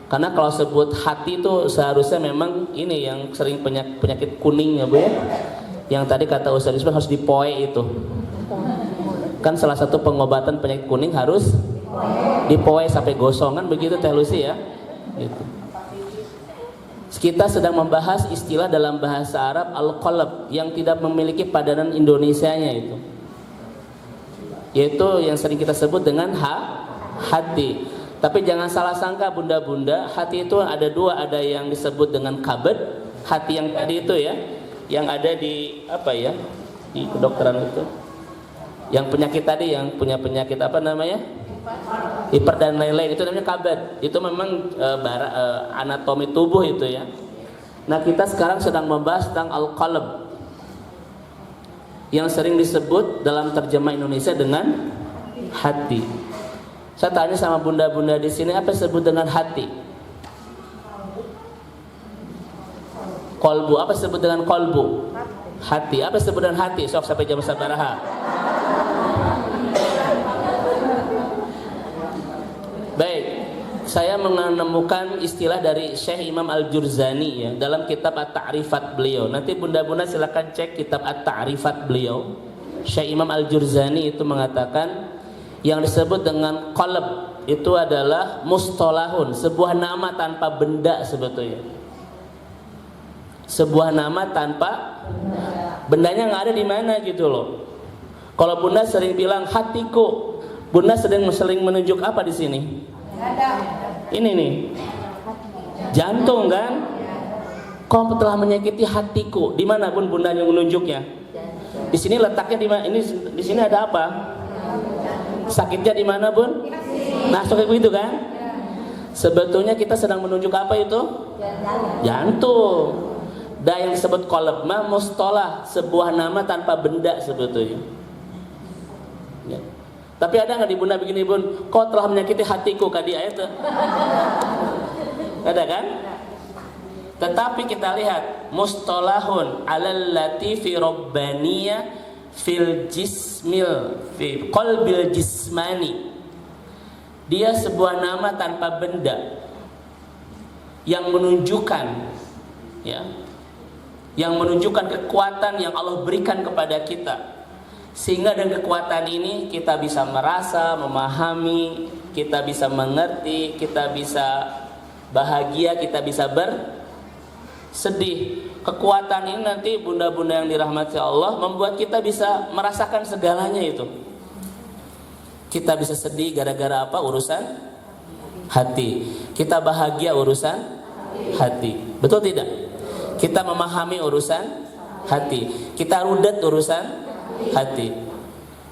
Karena kalau sebut hati itu seharusnya memang ini yang sering penyakit kuning ya Bu ya. Yang tadi kata Ustaz Ismail harus dipoe itu. Kan salah satu pengobatan penyakit kuning harus dipoe sampai gosongan begitu Teh Lucy ya. Gitu. Kita sedang membahas istilah dalam bahasa Arab al-qalb yang tidak memiliki padanan Indonesianya itu. Yaitu yang sering kita sebut dengan hati. Tapi jangan salah sangka bunda-bunda, hati itu ada dua, ada yang disebut dengan kabad, hati yang tadi itu ya, yang ada di apa ya, di kedokteran itu, yang penyakit tadi, yang punya penyakit apa namanya, hiper dan lain-lain, itu namanya kabad. Itu memang anatomi tubuh itu ya. Nah kita sekarang sedang membahas tentang al-qalb, yang sering disebut dalam terjemah Indonesia dengan hati. Saya tanya sama bunda-bunda di sini, apa disebut dengan hati? Kolbu, apa disebut dengan kolbu? Hati, apa disebut dengan hati? Sok sampai jam sabaraha. Baik, saya menemukan istilah dari Syekh Imam Al-Jurzani ya, dalam kitab At-Ta'rifat beliau. Nanti bunda-bunda silakan cek kitab At-Ta'rifat beliau. Syekh Imam Al-Jurzani itu mengatakan yang disebut dengan qalb itu adalah mustalahun, sebuah nama tanpa benda sebetulnya. Sebuah nama tanpa bendanya nggak ada di mana gitu loh. Kalau bunda sering bilang hatiku, bunda sering menunjuk apa di sini? Ini nih, jantung kan? Kau telah menyakiti hatiku. Di mana pun bunda yang menunjuknya? Di sini letaknya di mana? Ini di sini ada apa? Sakitnya di mana Bun? Nah kayak begitu kan? Sebetulnya kita sedang menunjuk apa itu? Jantung. Dan yang disebut qalb mah mustalah, sebuah nama tanpa benda sebetulnya. Ya. Tapi ada nggak di bunda begini Bun? Kau telah menyakiti hatiku kadi ayat itu. Ada kan? Tetapi kita lihat mustalahun alal latifi rabbaniyah fil jismil fi qalbil jismani. Dia sebuah nama tanpa benda yang menunjukkan ya, yang menunjukkan kekuatan yang Allah berikan kepada kita, sehingga dengan kekuatan ini kita bisa merasa, memahami, kita bisa mengerti, kita bisa bahagia, kita bisa bersedih. Kekuatan ini nanti bunda-bunda yang dirahmati Allah membuat kita bisa merasakan segalanya itu. Kita bisa sedih gara-gara apa? Urusan hati. Kita bahagia urusan hati. Betul tidak? Kita memahami urusan hati. Kita rudet urusan hati.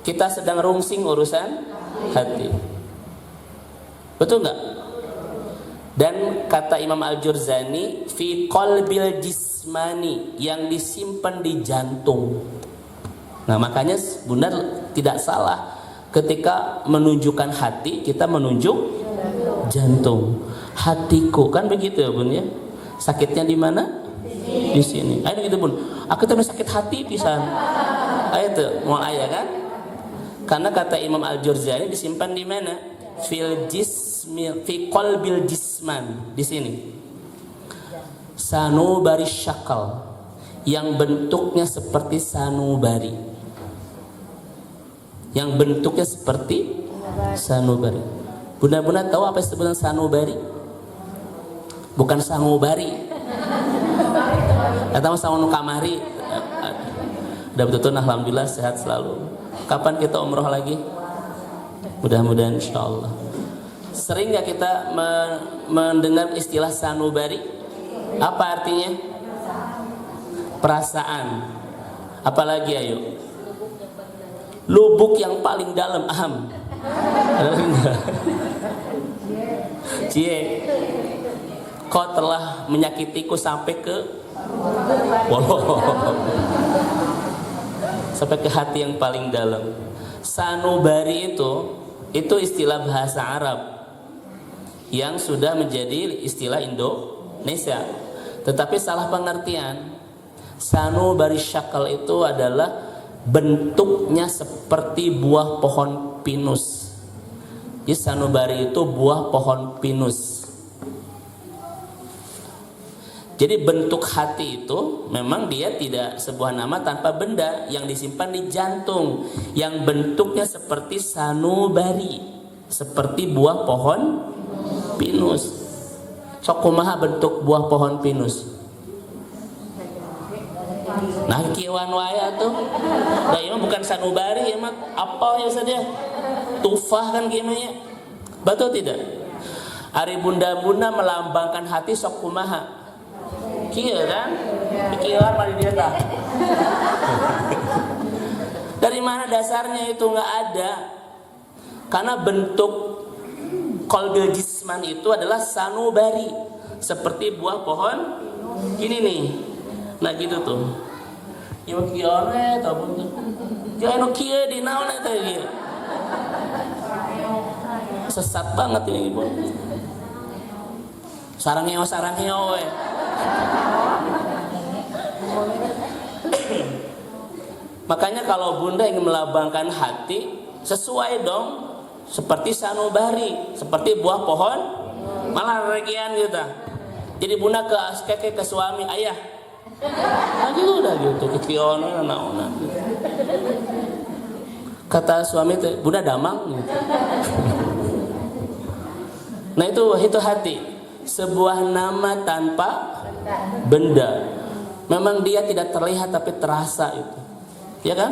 Kita sedang rungsing urusan hati. Betul nggak? Dan kata Imam Al-Jurzani, fi qalbil jismani, yang disimpan di jantung. Nah makanya bunda tidak salah ketika menunjukkan hati, kita menunjuk jantung. Hatiku kan begitu ya Bun ya. Sakitnya di mana? Di sini. Ayo gitu Bun. Aku tuh sakit hati pisan. Ayo tuh mau ayah kan? Karena kata Imam Al-Jurzani disimpan di mana? Fil jismi, fi qalbil jisman, di sini. Sanubari syakal, yang bentuknya seperti sanubari. Yang bentuknya seperti sanubari. Bunda-bunda tahu apa sebutan sanubari? Bukan sangubari. Atau sangunu kamari. Udah betul-betul alhamdulillah sehat selalu. Kapan kita umroh lagi? Mudah-mudahan insyaallah. Sering gak kita mendengar istilah sanubari? Apa artinya? Perasaan. Apalagi ayo? Lubuk yang paling dalam, aham. Cie, kau telah menyakitiku sampai ke sampai ke hati yang paling dalam. Sanubari itu istilah bahasa Arab yang sudah menjadi istilah Indonesia, tetapi salah pengertian. Sanubari syakal itu adalah bentuknya seperti buah pohon pinus. Jadi sanubari itu buah pohon pinus. Jadi bentuk hati itu memang dia tidak sebuah nama tanpa benda yang disimpan di jantung, yang bentuknya seperti sanubari, seperti buah pohon pinus. Sok kumaha bentuk buah pohon pinus? Nah kieuan wae tuh. Da ieu bukan sanubari, ieu mah apa ya saja? Tufah kan kieu mah. Betul tidak? Ari bunda-bunda melambangkan hati sok kumaha? Kieu kan? Pikiran mah di dia tah. Dari mana dasarnya itu? Nggak ada. Karena bentuk qalbil jisman itu adalah sanubari, seperti buah pohon gini nih. Nah gitu tuh. Ieu kieu we tah pun. Kieu anu kieu di naon eta ieu? Sesat banget ini Ibu. Sarangeo we. Makanya kalau bunda ingin melambangkan hati, sesuai dong seperti sanubari, seperti buah pohon malah regian gitu. Jadi bunda ke suami, ayah lagi udah gitu kekiono naona gitu. Kata suami itu bunda damang gitu. Nah itu hati, sebuah nama tanpa benda. Memang dia tidak terlihat tapi terasa itu. Ya kan?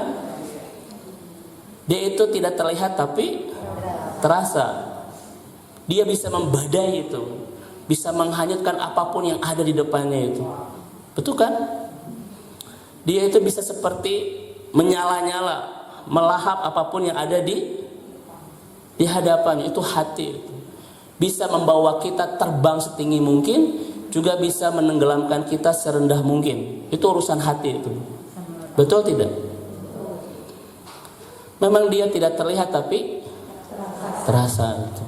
Dia itu tidak terlihat tapi terasa. Dia bisa membadai itu, bisa menghanyutkan apapun yang ada di depannya itu. Betul kan? Dia itu bisa seperti menyala-nyala, melahap apapun yang ada di hadapannya. Itu hati itu. Bisa membawa kita terbang setinggi mungkin, juga bisa menenggelamkan kita serendah mungkin. Itu urusan hati itu. Betul tidak? Memang dia tidak terlihat tapi terasa itu.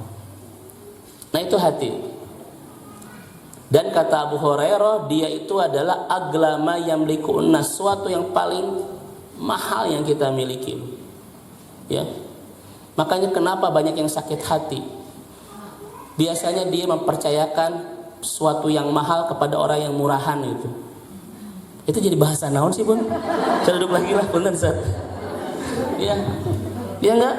Nah itu hati. Dan kata Abu Hurairah, dia itu adalah aglama yamlikun nas, suatu yang paling mahal yang kita miliki. Ya. Makanya kenapa banyak yang sakit hati? Biasanya dia mempercayakan suatu yang mahal kepada orang yang murahan itu. Itu jadi bahasa naon sih Bun? Saya duduk lagi lah, punten Ustaz. Iya. Iya enggak?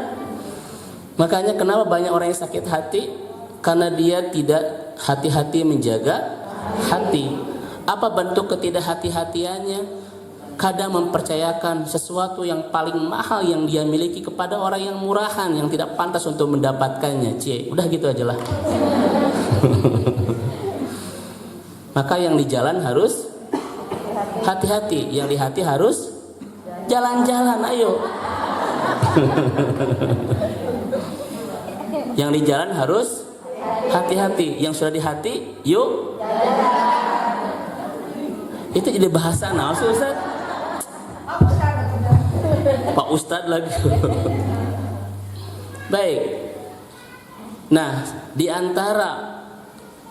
Makanya kenapa banyak orang yang sakit hati? Karena dia tidak hati-hati menjaga hati. Apa bentuk ketidakhati-hatiannya? Kadang mempercayakan sesuatu yang paling mahal yang dia miliki kepada orang yang murahan, yang tidak pantas untuk mendapatkannya. Cie, udah gitu aja lah. Maka yang di jalan harus hati-hati, yang di hati harus jalan-jalan, ayo. Yang di jalan harus hati-hati, yang sudah di hati, yuk. Itu jadi bahasa nah, Ustaz. Pak Ustadz lagi. Baik. Nah, di antara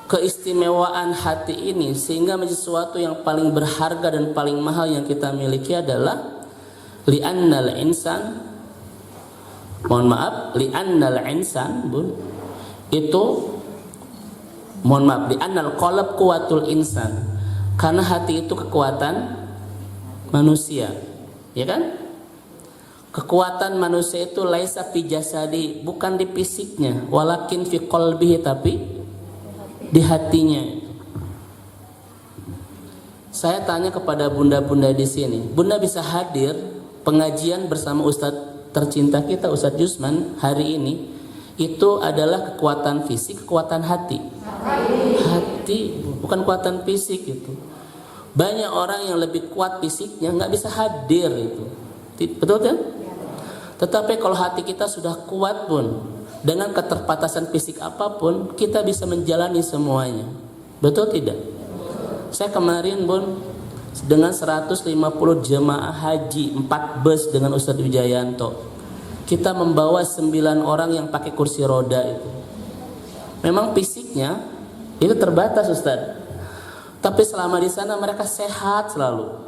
keistimewaan hati ini sehingga menjadi sesuatu yang paling berharga dan paling mahal yang kita miliki adalah li'annal insan, li'annal insan, Bun, itu li'annal qalb quwwatul insan, karena hati itu kekuatan manusia, ya kan? Kekuatan manusia itu laisa fi jasadi, bukan di fisiknya, walakin fi qalbihi, tapi di hatinya. Saya tanya kepada bunda-bunda di sini, bunda bisa hadir pengajian bersama Ustadz tercinta kita Ustadz Yusman hari ini, itu adalah kekuatan fisik, kekuatan hati. Hati, bukan kekuatan fisik itu. Banyak orang yang lebih kuat fisiknya nggak bisa hadir itu, betul kan? Tetapi kalau hati kita sudah kuat Pun, dengan keterbatasan fisik apapun, kita bisa menjalani semuanya. Betul tidak? Saya kemarin Bun, dengan 150 jemaah haji 4 bus dengan Ustadz Wijayanto, kita membawa 9 orang yang pakai kursi roda itu. Memang fisiknya itu terbatas Ustadz, tapi selama di sana mereka sehat selalu.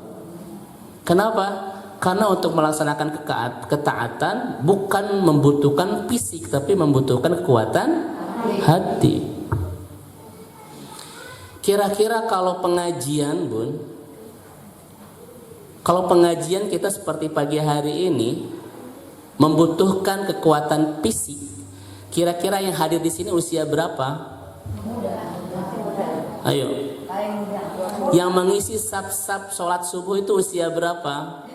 Kenapa? Karena untuk melaksanakan ketaatan bukan membutuhkan fisik, tapi membutuhkan kekuatan hati. Kira-kira kalau pengajian, Bun, kalau pengajian kita seperti pagi hari ini membutuhkan kekuatan fisik, kira-kira yang hadir di sini usia berapa? Ayo. Yang mengisi saf-saf sholat subuh itu usia berapa?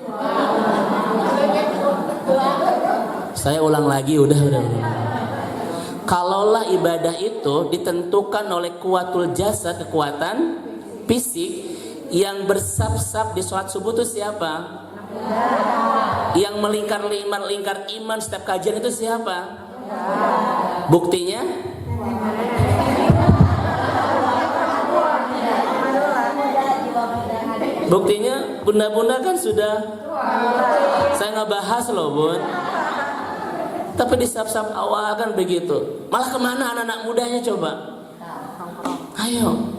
Saya ulang lagi, udah. Kalaulah ibadah itu ditentukan oleh kuatul jasa, kekuatan fisik, yang bersaf-saf di sholat subuh itu siapa? Yang melingkar iman setiap kajian itu siapa? Buktinya? Buktinya bunda-bunda kan sudah. Saya nggak bahas loh, Bun. Tapi di saf-saf awal kan begitu. Malah kemana anak-anak mudanya coba? Ayo.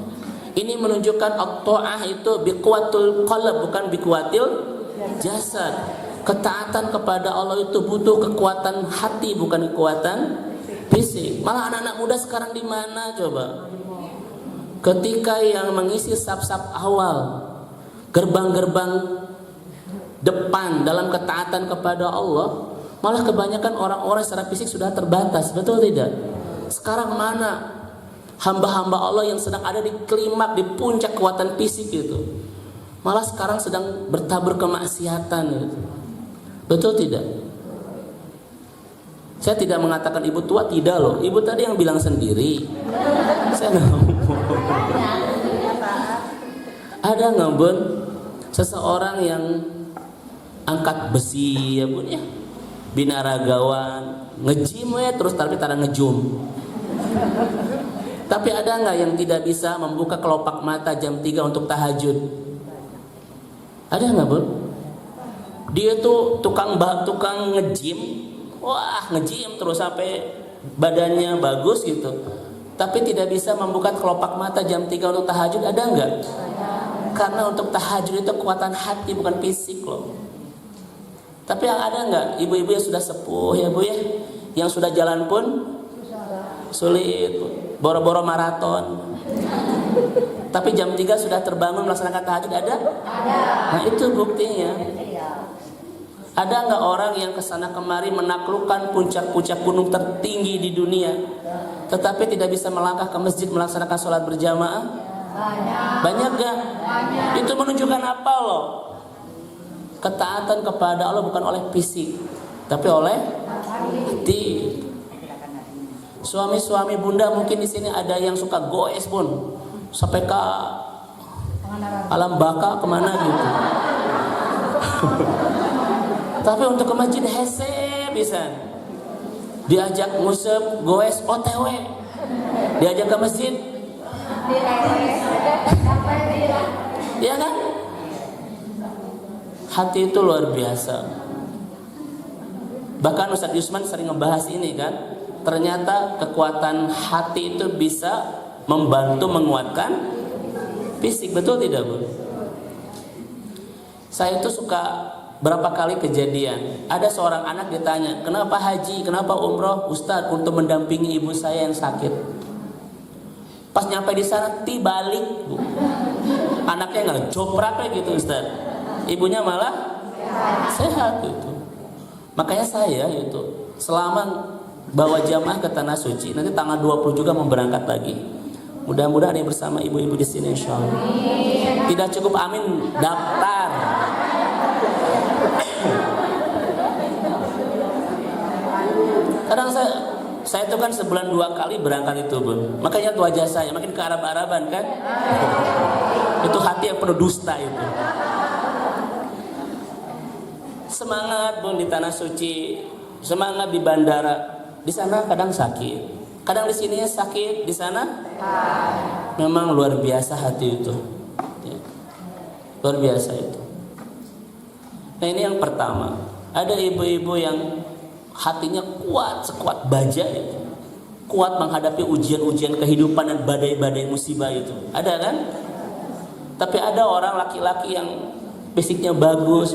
Ini menunjukkan at-ta'ah itu biquwatul qalb, bukan biquwatil jasad. Ketaatan kepada Allah itu butuh kekuatan hati, bukan kekuatan fisik. Malah anak-anak muda sekarang di mana coba? Ketika yang mengisi saf-saf awal, gerbang-gerbang depan dalam ketaatan kepada Allah, malah kebanyakan orang-orang secara fisik sudah terbatas, betul tidak? Sekarang mana hamba-hamba Allah yang sedang ada di klimak, di puncak kekuatan fisik itu? Malah sekarang sedang bertabur kemaksiatan gitu. Betul tidak? Saya tidak mengatakan ibu tua, tidak loh. Ibu tadi yang bilang sendiri. Saya nggak ngomong. Ada nggak, Bun, seseorang yang angkat besi ya, Bun ya, binaragawan, ngejim ya terus tapi tak ada ngejum. Tapi ada nggak yang tidak bisa membuka kelopak mata jam 3 untuk tahajud? Ada nggak, Bun? Dia tuh tukang ngejim, wah ngejim terus sampai badannya bagus gitu, tapi tidak bisa membuka kelopak mata jam 3 untuk tahajud. Ada nggak? Karena untuk tahajud itu kekuatan hati, bukan fisik loh. Tapi yang ada nggak ibu-ibu yang sudah sepuh ya, Bu ya, yang sudah jalan pun sulit, boro-boro maraton, tapi jam 3 sudah terbangun melaksanakan tahajud? Ada? Nah itu buktinya. Ada nggak orang yang kesana kemari menaklukkan puncak-puncak gunung tertinggi di dunia, tetapi tidak bisa melangkah ke masjid melaksanakan sholat berjamaah? Banyak gak? Itu menunjukkan apa loh? Ketaatan kepada Allah bukan oleh fisik, tapi oleh hati. Suami-suami bunda mungkin di sini ada yang suka goes, Bun, sampai ke alam baka kemana gitu. Tapi untuk ke masjid hese bisa. Diajak ngusep, goes, OTW. Diajak ke masjid. Iya kan? Hati itu luar biasa. Bahkan Ustaz Yusman sering ngebahas ini kan. Ternyata kekuatan hati itu bisa membantu menguatkan fisik, betul tidak, Bu? Saya itu suka berapa kali kejadian, ada seorang anak ditanya, kenapa haji, kenapa umroh? Ustaz, untuk mendampingi ibu saya yang sakit. Pas nyampe di sana balik, Bu, anaknya nggak joprak kayak gitu, Ustaz. Ibunya malah sehat gitu. Makanya saya itu selama bawa jamaah ke tanah suci, nanti tanggal 20 juga mau berangkat lagi. Mudah-mudahan ada yang bersama ibu-ibu di sini, insyaallah. Tidak cukup amin, daftar. Kadang saya itu kan sebulan 2 kali berangkat itu, Bun. Makanya tuh wajah saya makin ke Arab-Araban kan. Itu hati yang penuh dusta itu. Semangat, Bun, di tanah suci, semangat di bandara. Di sana kadang sakit, kadang di sini sakit, di sana memang luar biasa hati itu, ya. Luar biasa itu. Nah ini yang pertama. Ada ibu-ibu yang hatinya kuat sekuat baja itu, kuat menghadapi ujian-ujian kehidupan dan badai-badai musibah itu. Ada kan? Tapi ada orang laki-laki yang fisiknya bagus,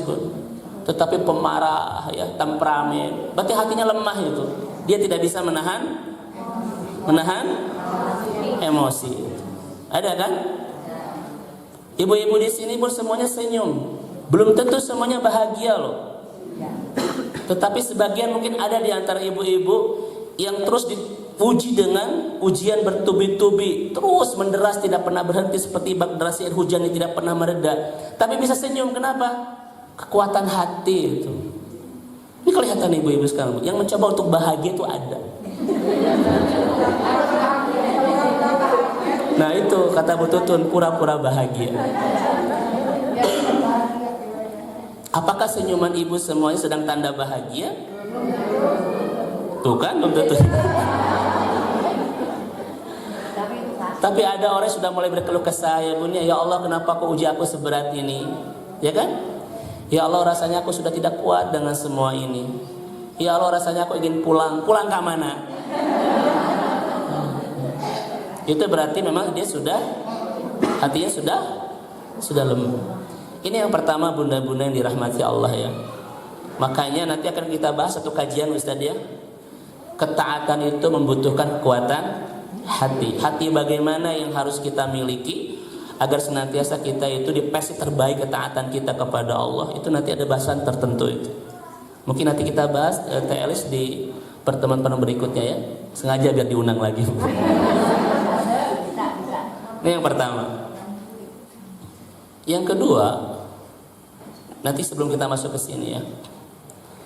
tetapi pemarah ya, temperamen. Berarti hatinya lemah itu. Dia tidak bisa menahan emosi. Ada kan? Ibu-ibu di sini pun semuanya senyum. Belum tentu semuanya bahagia loh. Tetapi sebagian mungkin ada di antara ibu-ibu yang terus diuji dengan ujian bertubi-tubi, terus menderas tidak pernah berhenti seperti bak deras air hujan yang tidak pernah mereda. Tapi bisa senyum, kenapa? Kekuatan hati itu. Ini kelihatan ibu-ibu sekarang yang mencoba untuk bahagia itu ada. Nah itu kata Bu Tutun, pura-pura bahagia. Apakah senyuman ibu semuanya sedang tanda bahagia? Tuh kan, belum tentu. Tapi ada orang yang sudah mulai berkeluh kesah, ya Bunda, ya Allah kenapa kau uji aku seberat ini? Ya kan? Ya Allah rasanya aku sudah tidak kuat dengan semua ini. Ya Allah rasanya aku ingin pulang. Pulang ke mana? Itu berarti memang dia sudah, hatinya sudah lemah. Ini yang pertama bunda-bunda yang dirahmati Allah ya. Makanya nanti akan kita bahas satu kajian Ustaz ya. Ketaatan itu membutuhkan kekuatan hati. Hati bagaimana yang harus kita miliki agar senantiasa kita itu di versi terbaik ketaatan kita kepada Allah. Itu nanti ada bahasan tertentu itu. Mungkin nanti kita bahas TLS di pertemuan berikutnya ya. Sengaja biar diundang lagi. Ini yang pertama. Yang kedua, nanti sebelum kita masuk ke sini ya.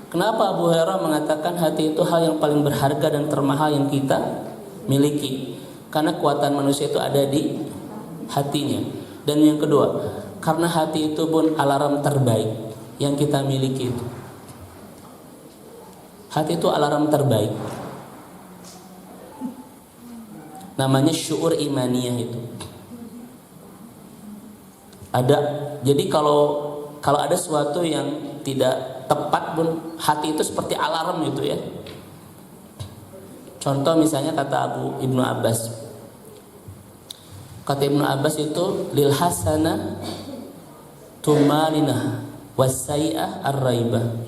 Kenapa Abu Hurairah mengatakan hati itu hal yang paling berharga dan termahal yang kita miliki? Karena kekuatan manusia itu ada di hatinya. Dan yang kedua, karena hati itu pun alarm terbaik yang kita miliki itu. Hati itu alarm terbaik. Namanya syuur imaniyah itu. Ada, jadi kalau ada sesuatu yang tidak tepat pun hati itu seperti alarm itu ya. Contoh misalnya kata Ibnu Abbas. Kata Ibnu Abbas itu lil hasana tumalina wasai'ah ar-raibah.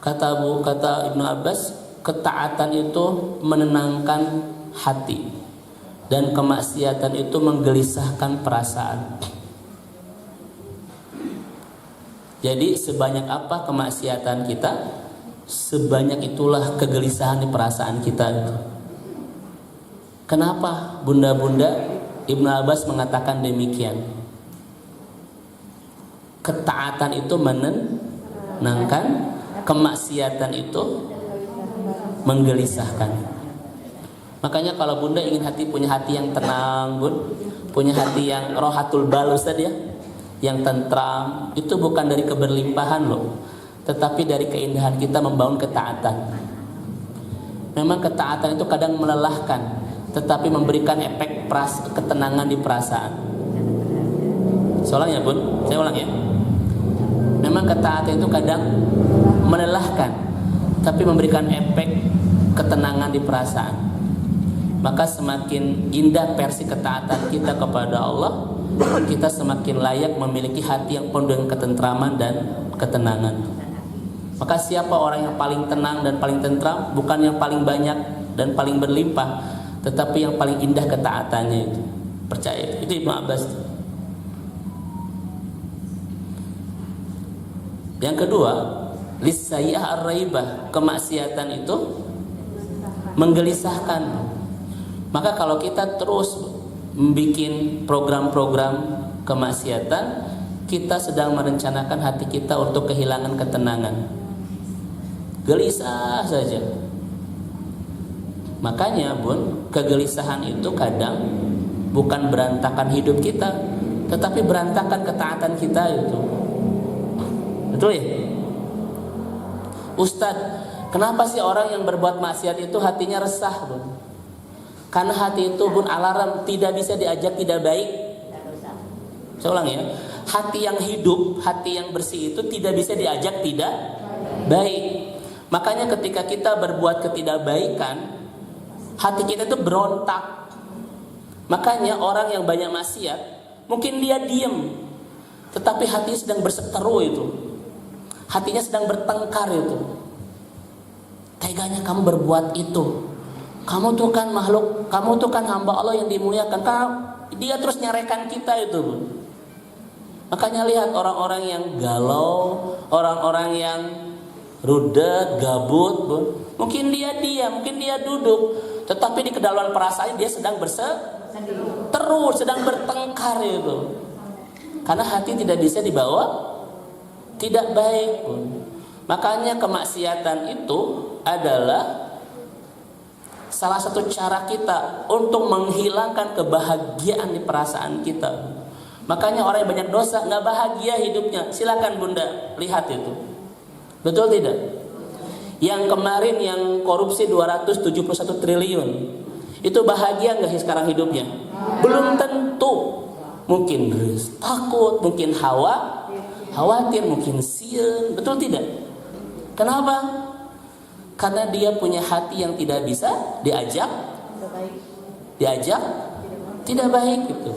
Kata Ibnu Abbas, ketaatan itu menenangkan hati dan kemaksiatan itu menggelisahkan perasaan. Jadi sebanyak apa kemaksiatan kita, sebanyak itulah kegelisahan di perasaan kita itu. Kenapa bunda-bunda Ibnu Abbas mengatakan demikian? Ketaatan itu menenangkan, kemaksiatan itu menggelisahkan. Makanya kalau bunda ingin punya hati yang tenang, bun, punya hati yang rohatul bal Ustaz ya, yang tentram, itu bukan dari keberlimpahan loh, tetapi dari keindahan kita membangun ketaatan. Memang ketaatan itu kadang melelahkan, tetapi memberikan efek ketenangan di perasaan. Soalnya bun, saya ulang ya. Memang ketaatan itu kadang melelahkan, tapi memberikan efek ketenangan di perasaan. Maka semakin indah versi ketaatan kita kepada Allah, kita semakin layak memiliki hati yang penuh dengan ketentraman dan ketenangan. Maka siapa orang yang paling tenang dan paling tentram? Bukan yang paling banyak dan paling berlimpah, tetapi yang paling indah ketaatannya itu. Percaya itu Ibnu Abbas. Yang kedua, lisayah ar-raibah, kemaksiatan itu menggelisahkan. Maka kalau kita terus membuat program-program kemaksiatan, kita sedang merencanakan hati kita untuk kehilangan ketenangan. Gelisah saja. Makanya bun, kegelisahan itu kadang bukan berantakan hidup kita, tetapi berantakan ketaatan kita itu. Betul ya? Ustadz, kenapa sih orang yang berbuat maksiat itu hatinya resah bun? Karena hati itu pun alarm, tidak bisa diajak tidak baik. Saya ulang ya, hati yang hidup, hati yang bersih itu tidak bisa diajak tidak baik. Makanya ketika kita berbuat ketidakbaikan, hati kita itu berontak. Makanya orang yang banyak maksiat, mungkin dia diam, tetapi hatinya sedang berseteru itu. Hatinya sedang bertengkar itu. Teganya kamu berbuat itu. kamu tuh kan makhluk, kamu tuh kan hamba Allah yang dimuliakan. Karena dia terus nyarekan kita itu, Bun. Makanya lihat orang-orang yang galau, orang-orang yang rudet, gabut, Bun. Mungkin dia diam, mungkin dia duduk, tetapi di kedalaman perasaan dia sedang terus sedang bertengkar itu. Karena hati tidak bisa dibawa tidak baik, Bun. Makanya kemaksiatan itu adalah salah satu cara kita untuk menghilangkan kebahagiaan di perasaan kita. Makanya orang yang banyak dosa nggak bahagia hidupnya. Silakan Bunda lihat itu, betul tidak? Yang kemarin yang korupsi 271 triliun itu bahagia nggak sih sekarang hidupnya? Belum tentu. Mungkin takut, mungkin khawatir, mungkin sian, betul tidak? Kenapa? Karena dia punya hati yang tidak bisa diajak tidak baik gitu.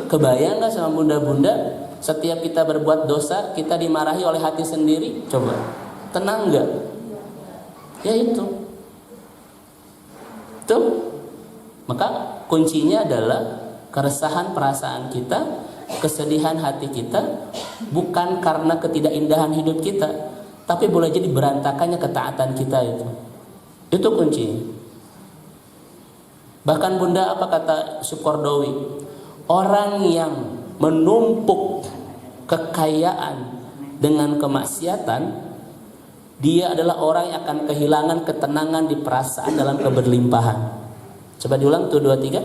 Kebayang gak sama bunda-bunda, setiap kita berbuat dosa kita dimarahi oleh hati sendiri? Coba, tenang gak? Ya itu tuh. Maka kuncinya adalah keresahan perasaan kita, kesedihan hati kita, bukan karena ketidakindahan hidup kita, tapi boleh jadi berantakannya ketaatan kita itu. Itu kuncinya. Bahkan Bunda, apa kata Sukordowi? Orang yang menumpuk kekayaan dengan kemaksiatan, dia adalah orang yang akan kehilangan ketenangan di perasaan dalam keberlimpahan. Coba diulang tuh 2, 3.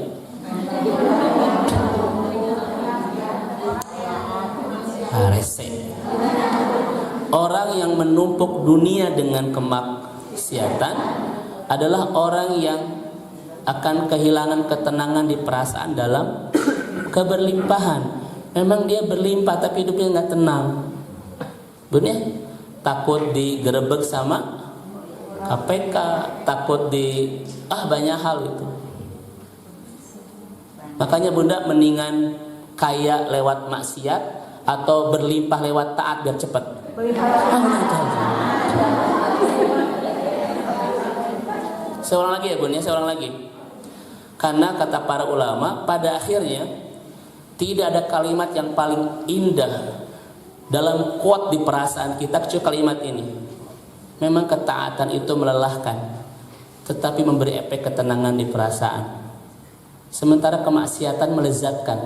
Rese. Orang yang menumpuk dunia dengan kemaksiatan adalah orang yang akan kehilangan ketenangan di perasaan dalam keberlimpahan. Memang dia berlimpah tapi hidupnya nggak tenang. Bener? Takut digerebek sama KPK, takut di banyak hal itu. Makanya Bunda mendingan kaya lewat maksiat atau berlimpah lewat taat biar cepat. Seorang lagi ya Bun ya, seorang lagi. Karena kata para ulama, pada akhirnya tidak ada kalimat yang paling indah dalam quote di perasaan kita kecuali kalimat ini. Memang ketaatan itu melelahkan, tetapi memberi efek ketenangan di perasaan. Sementara kemaksiatan melezatkan,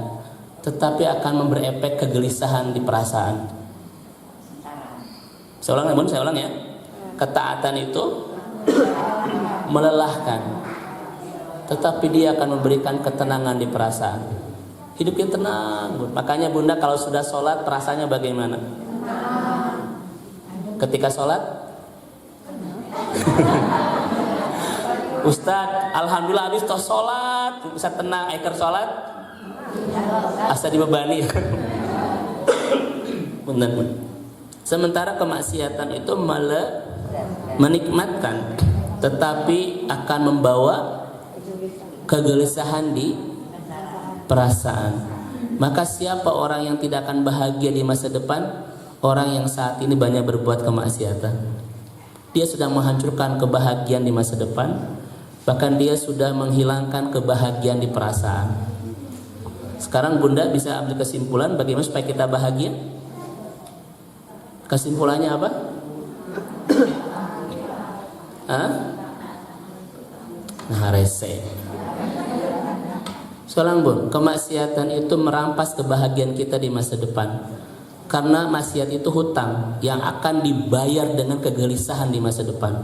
tetapi akan memberi efek kegelisahan di perasaan. Saya ulang ya. Ketaatan itu melelahkan, tetapi dia akan memberikan ketenangan di perasaan. Hidupnya tenang, Bun. Makanya Bunda kalau sudah sholat rasanya bagaimana? Ketika sholat Ustadz, alhamdulillah habis toh sholat bisa tenang, eker sholat asa dibebani. Benar. Sementara kemaksiatan itu malah menikmatkan, tetapi akan membawa kegelisahan di perasaan. Maka siapa orang yang tidak akan bahagia di masa depan? Orang yang saat ini banyak berbuat kemaksiatan. Dia sudah menghancurkan kebahagiaan di masa depan, bahkan dia sudah menghilangkan kebahagiaan di perasaan. Sekarang Bunda bisa ambil kesimpulan bagaimana supaya kita bahagia? Kesimpulannya apa? Rese. Seorang Bun, kemaksiatan itu merampas kebahagiaan kita di masa depan. Karena maksiat itu hutang yang akan dibayar dengan kegelisahan di masa depan.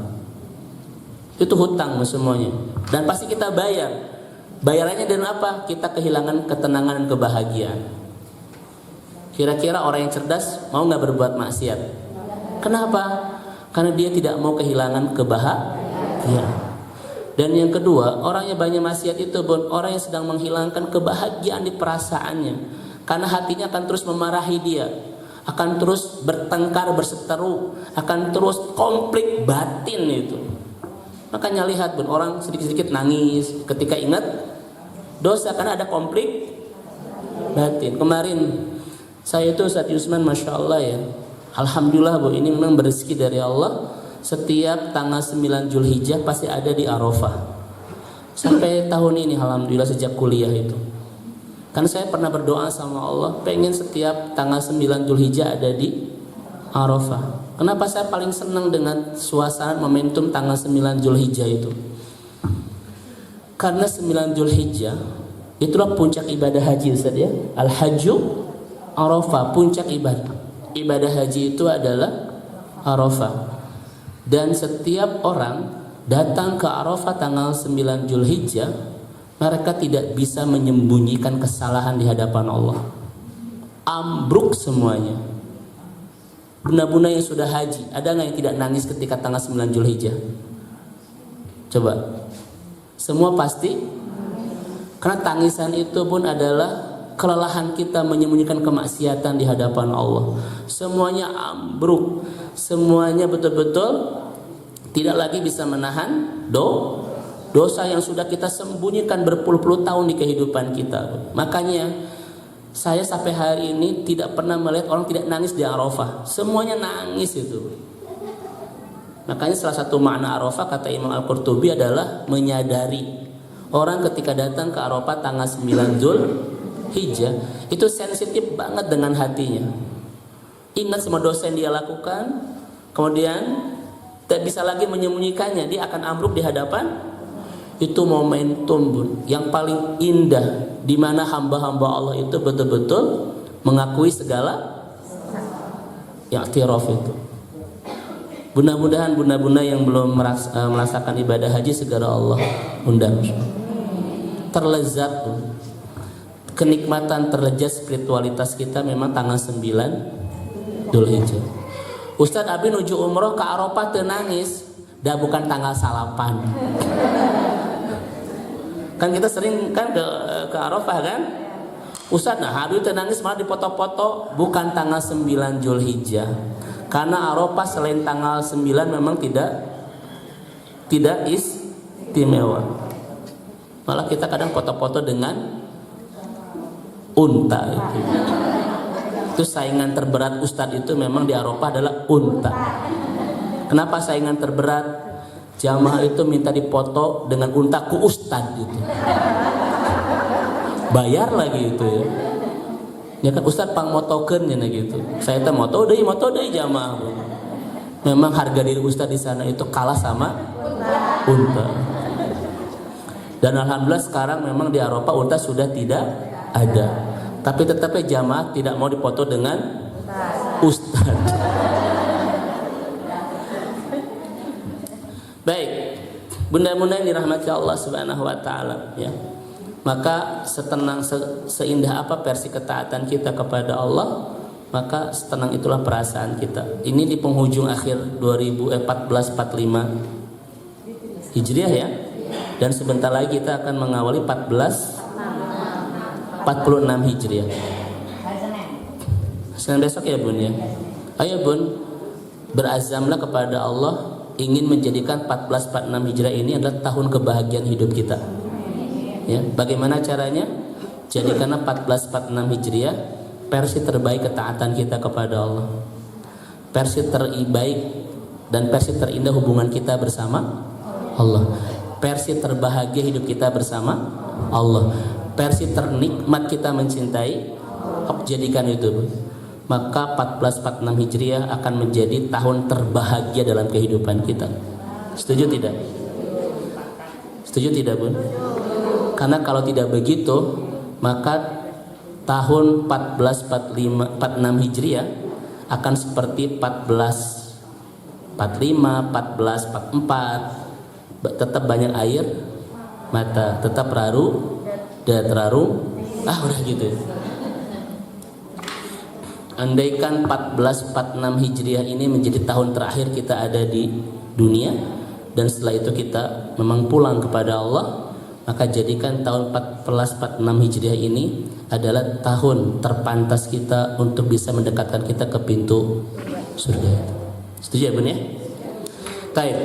Itu hutang semuanya. Dan pasti kita bayar. Bayarannya dengan apa? Kita kehilangan ketenangan dan kebahagiaan. Kira-kira orang yang cerdas mau gak berbuat maksiat? Kenapa? Karena dia tidak mau kehilangan kebahagiaan. Dan yang kedua, orang yang banyak maksiat itu Bun, orang yang sedang menghilangkan kebahagiaan di perasaannya. Karena hatinya akan terus memarahi dia, akan terus bertengkar, berseteru, akan terus konflik batin itu. Makanya lihat Bun, orang sedikit-sedikit nangis ketika ingat dosa karena ada konflik batin. Kemarin saya itu Ustadz Yusman, Masya Allah ya, alhamdulillah Bu, ini memang berezeki dari Allah. setiap tanggal 9 Zulhijjah pasti ada di Arafah. Sampai tahun ini alhamdulillah sejak kuliah itu. Kan saya pernah berdoa sama Allah, pengen setiap tanggal 9 Zulhijjah ada di Arafah. Kenapa saya paling senang dengan suasana momentum tanggal 9 Zulhijjah itu? Karena 9 Zulhijjah itulah puncak ibadah haji, Ustaz ya. Al-Hajju Arafah, puncak ibadah. Ibadah haji itu adalah Arafah. Dan setiap orang datang ke Arafah tanggal 9 Zulhijjah, mereka tidak bisa menyembunyikan kesalahan di hadapan Allah. Ambruk semuanya. Bunda-bunda yang sudah haji, ada nggak yang tidak nangis ketika tanggal 9 Zulhijjah? Coba. Semua pasti. Karena tangisan itu pun adalah kelelahan kita menyembunyikan kemaksiatan di hadapan Allah. Semuanya ambruk. Semuanya betul-betul tidak lagi bisa menahan dosa yang sudah kita sembunyikan berpuluh-puluh tahun di kehidupan kita. Makanya saya sampai hari ini tidak pernah melihat orang tidak nangis di Arafah. Semuanya nangis itu. Makanya salah satu makna Arafah kata Imam Al-Qurtubi adalah menyadari orang ketika datang ke Arafah tanggal 9 Zulhijjah itu sensitif banget dengan hatinya. Ingat semua dosa yang dia lakukan, kemudian tak bisa lagi menyembunyikannya, dia akan ambruk di hadapan. Itu momentum, Bun, yang paling indah di mana hamba-hamba Allah itu betul-betul mengakui segala yang i'tiraf itu. Mudah-mudahan bunda-bunda yang belum merasakan ibadah haji segera Allah undang. Terlezat, Bun. Kenikmatan terlezat spiritualitas kita memang tanggal 9 Zulhijjah. Ustadz Abi nuju umroh ke Arafah teu nangis, dah bukan tanggal salapan. Kan kita sering kan ke Arafah kan? Ustadz, nah Abi teu nangis malah dipoto-foto, bukan tanggal 9 Zulhijjah. Karena Arafah selain tanggal 9 memang tidak istimewa. Malah kita kadang foto-foto dengan unta itu. Itu saingan terberat Ustadz itu memang di Arafah adalah unta. Kenapa saingan terberat? Jamaah itu minta dipoto dengan unta ku Ustadz gitu. Bayar lagi itu ya. Ya kan Ustadz pang motokeun nya gitu. Saya teh moto deui jamaah. Memang harga diri Ustadz di sana itu kalah sama unta. Dan alhamdulillah sekarang memang di Arafah unta sudah tidak ada. Tapi tetapnya jamaah tidak mau dipoto dengan Ustadz. Baik, bunda-bunda yang dirahmati Allah Subhanahu wa taala ya. Maka seindah apa versi ketaatan kita kepada Allah, maka setenang itulah perasaan kita. Ini di penghujung akhir 1445 Hijriah ya. Dan sebentar lagi kita akan mengawali 1446 Hijriah. Senin besok ya Bun ya. Ayo Bun, berazamlah kepada Allah ingin menjadikan 1446 Hijriah ini adalah tahun kebahagiaan hidup kita. Ya, bagaimana caranya? Jadikanlah 1446 Hijriah versi terbaik ketaatan kita kepada Allah. Versi terbaik dan versi terindah hubungan kita bersama Allah. Versi terbahagia hidup kita bersama Allah. Versi ternikmat kita mencintai, jadikan itu. Maka 1446 Hijriah akan menjadi tahun terbahagia dalam kehidupan kita. Setuju tidak? Setuju tidak Bun? Karena kalau tidak begitu, maka tahun 1446 Hijriah akan seperti 1445, 1444. Tetap banyak air mata, tetap raru dan udah gitu. Andaikan 1446 Hijriah ini menjadi tahun terakhir kita ada di dunia, dan setelah itu kita memang pulang kepada Allah, maka jadikan tahun 1446 Hijriah ini adalah tahun terpantas kita untuk bisa mendekatkan kita ke pintu surga. Setuju ya Bun ya? Baik.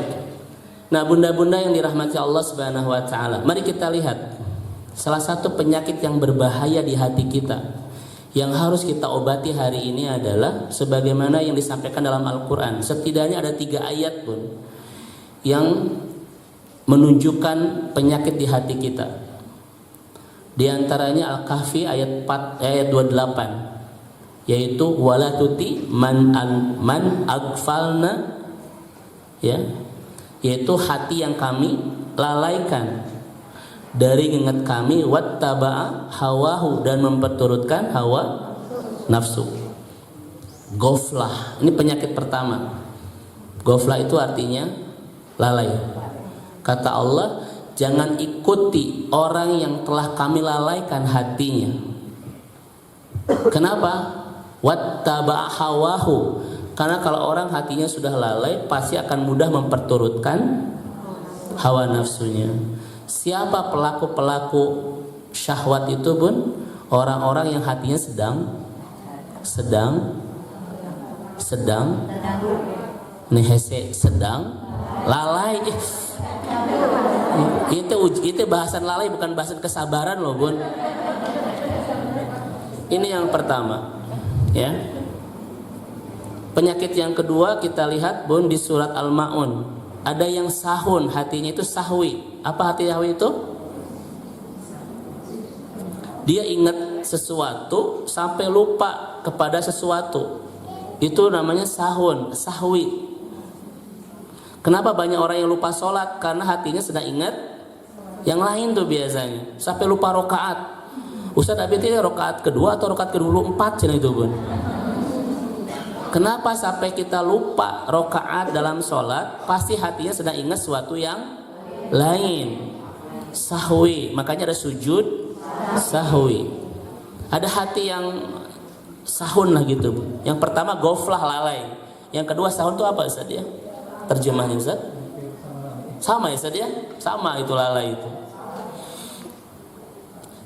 Nah bunda-bunda yang dirahmati Allah Subhanahu wa ta'ala, mari kita lihat salah satu penyakit yang berbahaya di hati kita, Yang harus kita obati hari ini adalah sebagaimana yang disampaikan dalam Al-Quran. Setidaknya ada 3 ayat pun yang menunjukkan penyakit di hati kita. Di antaranya Al-Kahfi ayat 28, yaitu wala tuti man aghfalna, ya, yaitu hati yang kami lalaikan dari ingat kami, wattaba'a hawahu, dan memperturutkan hawa nafsu. Ghaflah, ini penyakit pertama. Ghaflah itu artinya lalai. Kata Allah, jangan ikuti orang yang telah kami lalaikan hatinya. Kenapa? Wattaba'a hawahu, karena kalau orang hatinya sudah lalai pasti akan mudah memperturutkan hawa nafsunya. Siapa pelaku-pelaku syahwat itu pun? Orang-orang yang hatinya sedang lalai. Itu bahasan lalai, bukan bahasan kesabaran loh bun. Ini yang pertama, ya. Penyakit yang kedua kita lihat bun di surat Al-Ma'un. Ada yang sahun, hatinya itu sahwi. Apa hati sahwi itu? Dia ingat sesuatu sampai lupa kepada sesuatu. Itu namanya sahun, sahwi. Kenapa banyak orang yang lupa sholat? Karena hatinya sedang ingat yang lain tuh biasanya. Sampai lupa rokaat. Ustaz Abid ini rokaat kedua atau rokaat ke-24 cina itu bun. Kenapa sampai kita lupa rokaat dalam sholat? Pasti hatinya sedang ingat sesuatu yang lain. Sahwi, makanya ada sujud sahwi. Ada hati yang sahun lah gitu bun. Yang pertama ghaflah, lalai. Yang kedua sahun itu apa Ustaz ya? Terjemahnya Ustaz? Sama ya Ustaz ya? Sama itu lalai itu.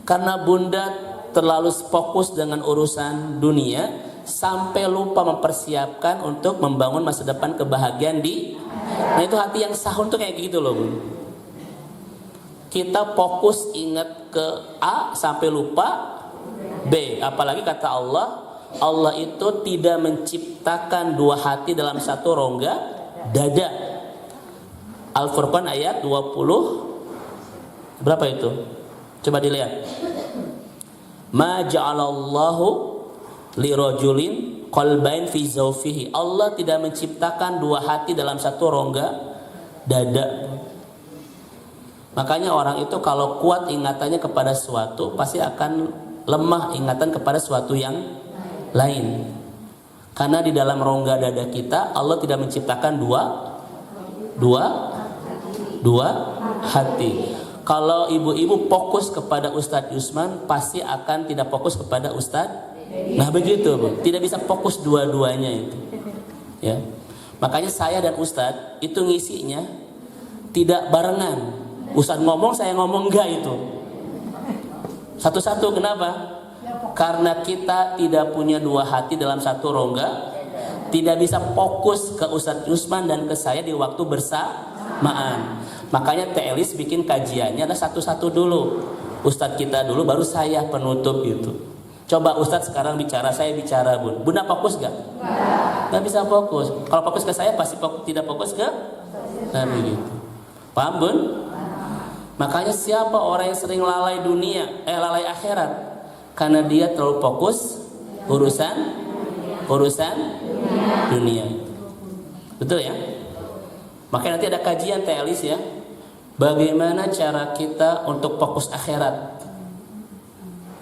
Karena bunda terlalu fokus dengan urusan dunia sampai lupa mempersiapkan untuk membangun masa depan kebahagiaan di. Nah itu hati yang sahun tuh kayak gitu loh bun. Kita fokus ingat ke A sampai lupa B. Apalagi kata Allah, Allah itu tidak menciptakan dua hati dalam satu rongga dada. Al-Furqan ayat 20 berapa itu? Coba dilihat. Ma ja'alallahu lirajulin qalbain fi zawfihi. Allah tidak menciptakan dua hati dalam satu rongga dada. Makanya orang itu kalau kuat ingatannya kepada sesuatu, pasti akan lemah ingatan kepada sesuatu yang lain. Karena di dalam rongga dada kita Allah tidak menciptakan dua hati. Kalau ibu-ibu fokus kepada Ustadz Yusman, pasti akan tidak fokus kepada Ustadz. Nah begitu bu, tidak bisa fokus dua-duanya itu. Ya, makanya saya dan Ustadz itu ngisinya tidak barengan. Ustadz ngomong, saya ngomong enggak itu. Satu-satu, kenapa? Karena kita tidak punya dua hati dalam satu rongga, tidak bisa fokus ke Ustadz Yusman dan ke saya di waktu bersamaan. Makanya Telis bikin kajiannya ada satu-satu dulu. Ustadz kita dulu, baru saya penutup gitu. Coba Ustadz sekarang bicara, saya bicara bun. Bunda fokus gak? Gak bisa fokus. Kalau fokus ke saya pasti tidak fokus ke Nabi gitu. Paham bun? Makanya siapa orang yang sering lalai dunia, lalai akhirat? Karena dia terlalu fokus urusan dunia. Betul ya? Makanya nanti ada kajian Telis ya. Bagaimana cara kita untuk fokus akhirat?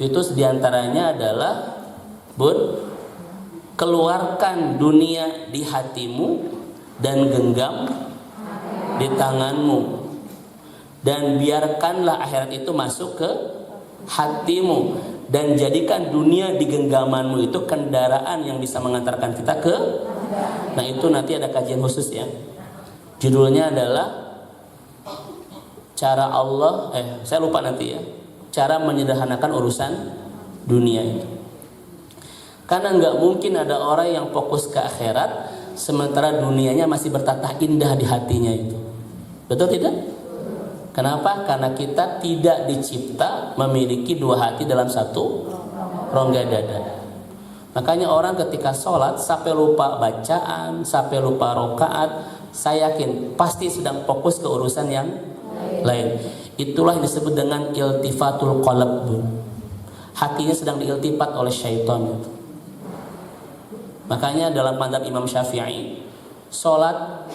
Itu diantaranya adalah bun, keluarkan dunia di hatimu dan genggam di tanganmu. Dan biarkanlah akhirat itu masuk ke hatimu. Dan jadikan dunia di genggamanmu itu kendaraan yang bisa mengantarkan kita ke. Nah itu nanti ada kajian khusus ya. Judulnya adalah cara Allah, saya lupa nanti ya. Cara menyederhanakan urusan dunia itu. Karena nggak mungkin ada orang yang fokus ke akhirat sementara dunianya masih bertatah indah di hatinya itu. Betul tidak? Kenapa? Karena kita tidak dicipta memiliki dua hati dalam satu rongga dada. Makanya orang ketika sholat sampai lupa bacaan, sampai lupa rokaat, saya yakin pasti sedang fokus ke urusan yang lain. Itulah yang disebut dengan iltifatul qalb. Hatinya sedang diiltifat oleh syaitan. Makanya dalam mazhab Imam Syafi'i, sholat,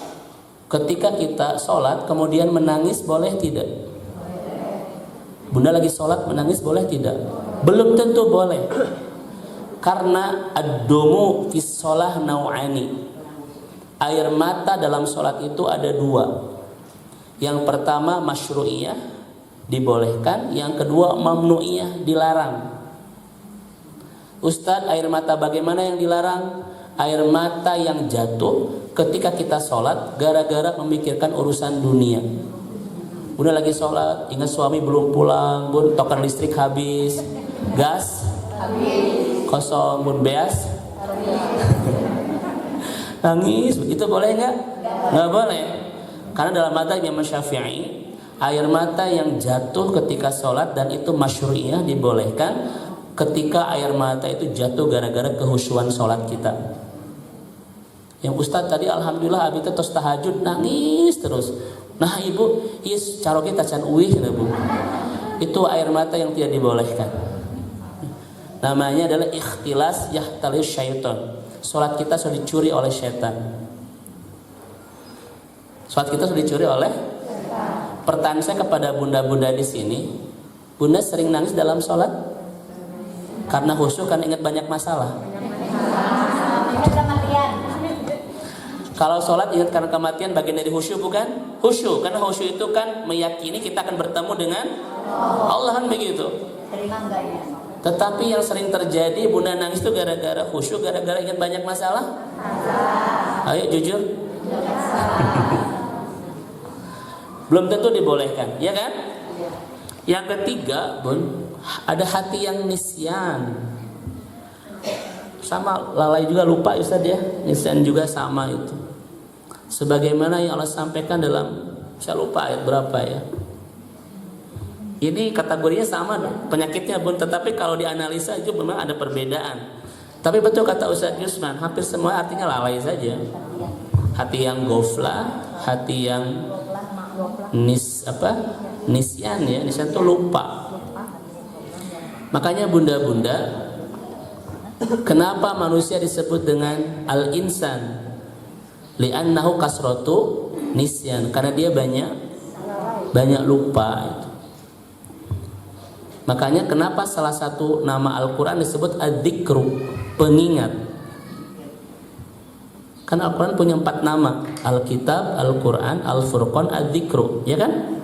ketika kita sholat kemudian menangis boleh tidak? Bunda lagi sholat menangis boleh tidak? Belum tentu boleh. Karena ad-dumu fis sholah nau'ani. Air mata dalam sholat itu ada dua. Yang pertama masyru'iyah, dibolehkan. Yang kedua mamnu'iyah, dilarang. Ustadz, air mata bagaimana yang dilarang? Air mata yang jatuh ketika kita sholat gara-gara memikirkan urusan dunia. Udah lagi sholat, ingat suami belum pulang, bun, token listrik habis, gas habis, kosong, bun, beas nangis, itu boleh nggak? Nggak boleh. Karena dalam mazhab Imam Syafi'i, air mata yang jatuh ketika sholat dan itu masyru'iyah, dibolehkan ketika air mata itu jatuh gara-gara kehusyuan sholat kita. Yang Ustadz tadi alhamdulillah abis itu tos tahajud nangis terus. Nah ibu, is caro kita can uih, bu. Itu air mata yang tidak dibolehkan. Namanya adalah ikhtilas yahtalis syaitan. Sholat kita sudah dicuri oleh syaitan. Sholat kita sudah dicuri oleh. Pertanyaan saya kepada bunda-bunda di sini, bunda sering nangis dalam sholat? Karena khusyuk, kan ingat banyak masalah. Kalau sholat ingat karena kematian bagian dari khusyuk bukan? Khusyuk, karena khusyuk itu kan meyakini kita akan bertemu dengan Allah, kan begitu. Tetapi yang sering terjadi bunda nangis itu gara-gara khusyuk, gara-gara ingat banyak masalah. Ayo jujur. Belum tentu dibolehkan, ya kan? Yang ketiga, bun, ada hati yang nisyan. Sama lalai juga, lupa Ustaz ya. Nisyan juga sama itu. Sebagaimana yang Allah sampaikan dalam, saya lupa ayat berapa ya. Ini kategorinya sama penyakitnya, bun, tetapi kalau dianalisa itu memang ada perbedaan. Tapi betul kata Ustaz Yusman, hampir semua artinya lalai saja. Hati yang goflah, hati yang nisyan ya, nisyan itu lupa. Makanya bunda-bunda, kenapa manusia disebut dengan al-insan? Li'annahu kasratu nisyan, karena dia banyak lupa itu. Makanya kenapa salah satu nama Al-Quran disebut ad-dzikru, pengingat. Kan Al-Quran punya 4 nama, Al-Kitab, Al-Quran, Al-Furqan, ad-dzikru, ya kan?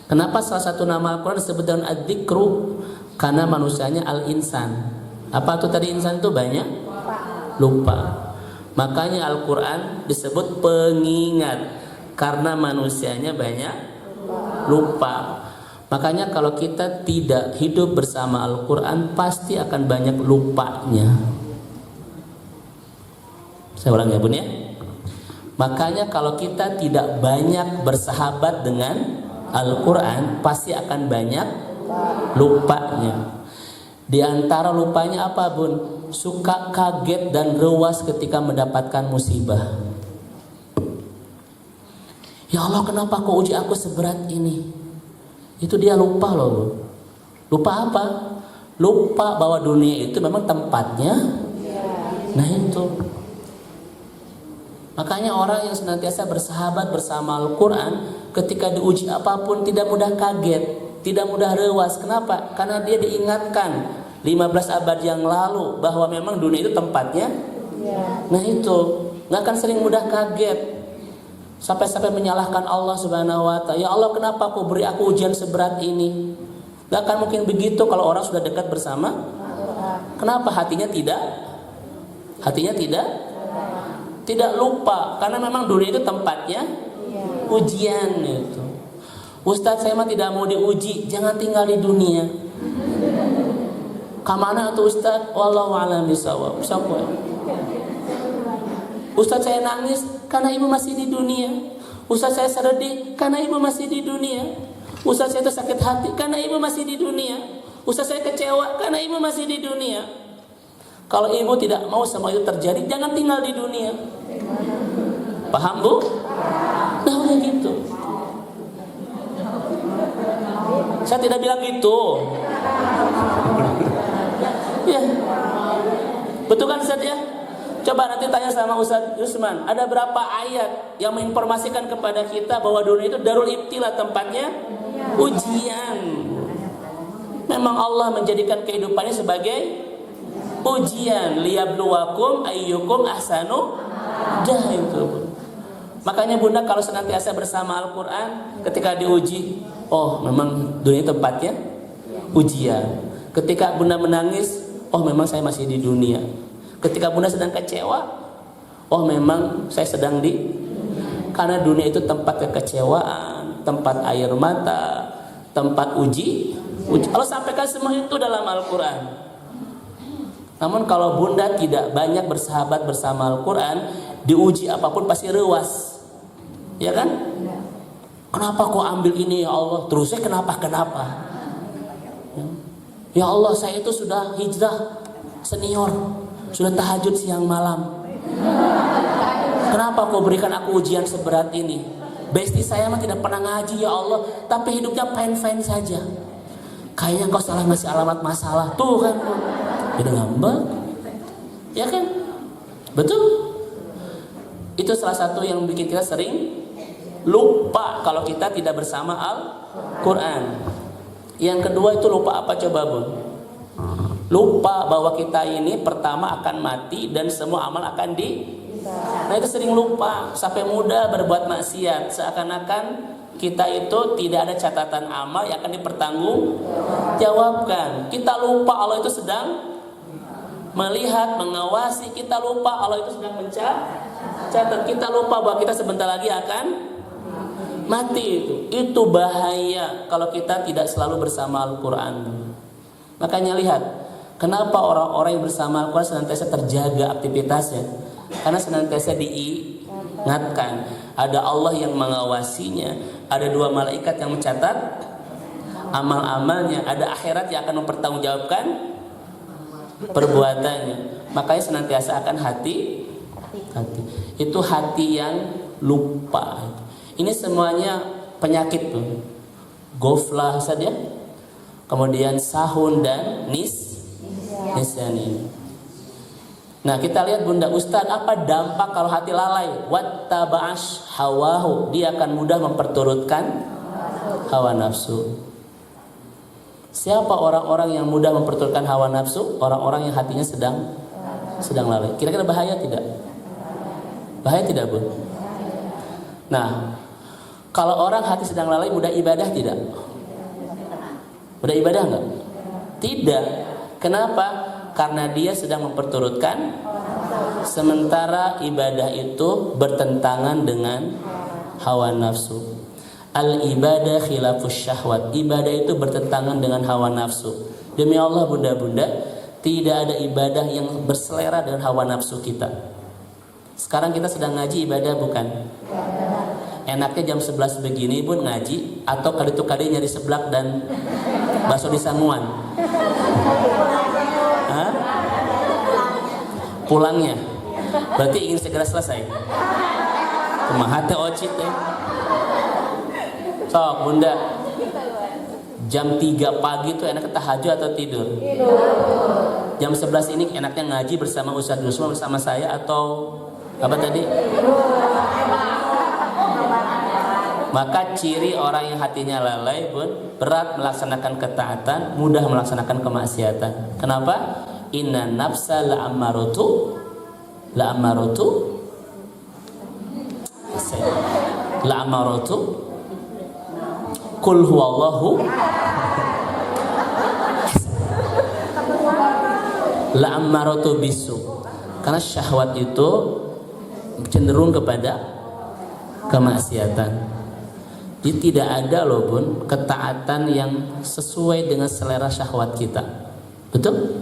Kenapa salah satu nama Al-Quran disebut dengan ad-dzikru? Karena manusianya al-insan. Apa itu tadi insan itu? Banyak lupa. Makanya Al-Quran disebut pengingat, karena manusianya banyak lupa. Makanya kalau kita tidak hidup bersama Al-Quran, pasti akan banyak lupanya. Saya ulang ya bun ya. Makanya kalau kita tidak banyak bersahabat dengan Al-Quran, pasti akan banyak lupanya. Di antara lupanya apa bun? Suka kaget dan rewas ketika mendapatkan musibah. Ya Allah, kenapa kau uji aku seberat ini? Itu dia lupa loh bun. Lupa apa? Lupa bahwa dunia itu memang tempatnya. Nah itu. Makanya orang yang senantiasa bersahabat bersama Al-Quran, ketika diuji apapun tidak mudah kaget, tidak mudah rewas. Kenapa? Karena dia diingatkan 15 abad yang lalu bahwa memang dunia itu tempatnya. Nah itu, nggak akan sering mudah kaget sampai menyalahkan Allah Subhanahu Wa Taala. Ya Allah, kenapa kau beri aku ujian seberat ini? Nggak akan mungkin begitu kalau orang sudah dekat bersama. Kenapa hatinya tidak? Hatinya tidak lupa, karena memang dunia itu tempatnya ujian itu. Ustadz, saya mah tidak mau diuji, jangan tinggal di dunia. Kamana tuh Ustadz? Wallahu a'lam bishawab. Ustadz, saya nangis karena ibu masih di dunia. Ustadz, saya sedih karena ibu masih di dunia. Ustaz saya itu sakit hati karena ibu masih di dunia. Ustaz saya kecewa karena ibu masih di dunia. Kalau ibu tidak mau semua itu terjadi, jangan tinggal di dunia. Paham bu? Nah udah gitu. Saya tidak bilang gitu. Ya, betul kan Ustaz ya? Coba nanti tanya sama Ustaz Yusman, ada berapa ayat yang menginformasikan kepada kita bahwa dunia itu darul ibtila, tempatnya ujian. Memang Allah menjadikan kehidupannya sebagai ujian, liyabluwakum ayyukum ahsanu dah itu. Makanya bunda kalau senantiasa bersama Al-Quran, ketika diuji, oh memang dunia tempatnya ujian. Ketika bunda menangis, oh memang saya masih di dunia. Ketika bunda sedang kecewa, oh memang saya sedang di, karena dunia itu tempat kekecewaan, tempat air mata, tempat uji. Allah sampaikan semua itu dalam Al-Quran. Namun kalau bunda tidak banyak bersahabat bersama Al-Quran, diuji apapun pasti rewas, ya kan? Kenapa kau ambil ini ya Allah? Terusnya kenapa? Ya Allah, saya itu sudah hijrah senior, sudah tahajud siang malam. Kenapa kau berikan aku ujian seberat ini? Besti saya mah tidak pernah ngaji ya Allah, tapi hidupnya fine-fine saja. Kayaknya kau salah ngasih alamat masalah. Tuh kan, udah ngambek, ya kan? Betul. Itu salah satu yang bikin kita sering lupa kalau kita tidak bersama Al-Quran. Yang kedua itu lupa apa coba bun? Lupa bahwa kita ini pertama akan mati dan semua amal akan Nah itu sering lupa. Sampai mudah berbuat maksiat, seakan-akan kita itu tidak ada catatan amal yang akan dipertanggungjawabkan. Kita lupa Allah itu sedang melihat, mengawasi. Kita lupa Allah itu sedang mencatat. Kita lupa bahwa kita sebentar lagi akan mati. Itu bahaya kalau kita tidak selalu bersama Al-Quran. Makanya lihat, kenapa orang-orang yang bersama Al-Quran senantiasa terjaga aktivitasnya? Karena senantiasa diingatkan, ada Allah yang mengawasinya, ada dua malaikat yang mencatat amal-amalnya, ada akhirat yang akan mempertanggungjawabkan perbuatannya. Makanya senantiasa akan hati. Itu hati yang lupa. Ini semuanya penyakit tuh. Goflah saja, kemudian sahun dan nisyan ini. Nah kita lihat bunda Ustadz, apa dampak kalau hati lalai? Wattaba'ash hawahu, dia akan mudah memperturutkan hawa nafsu. Siapa orang-orang yang mudah memperturutkan hawa nafsu? Orang-orang yang hatinya sedang lalai. Kira-kira bahaya tidak? Bahaya tidak bun? Nah, kalau orang hati sedang lalai mudah ibadah tidak? Mudah ibadah enggak? Tidak. Kenapa? Karena dia sedang memperturutkan, sementara ibadah itu bertentangan dengan hawa nafsu. Al-ibadah khilafus syahwat. Ibadah itu bertentangan dengan hawa nafsu. Demi Allah bunda-bunda, tidak ada ibadah yang berselera dengan hawa nafsu kita. Sekarang kita sedang ngaji ibadah bukan? Enaknya jam 11 begini pun ngaji, atau kali-kali nyari seblak dan bakso di Sanguan. Hah? Pulangnya berarti ingin segera selesai. Kumaha teh ocit teh. Sok bunda, jam 3 pagi tuh enaknya tahajud atau tidur? Jam 11 ini enaknya ngaji bersama Ustaz Yusma bersama saya atau apa tadi? Maka ciri orang yang hatinya lalai pun berat melaksanakan ketaatan, mudah melaksanakan kemaksiatan. Kenapa? Inna nafsa la'ammaratu Qul huwallahu la'ammaratu bisu. Karena syahwat itu cenderung kepada kemaksiatan. Jadi tidak ada loh bun ketaatan yang sesuai dengan selera syahwat kita. Betul?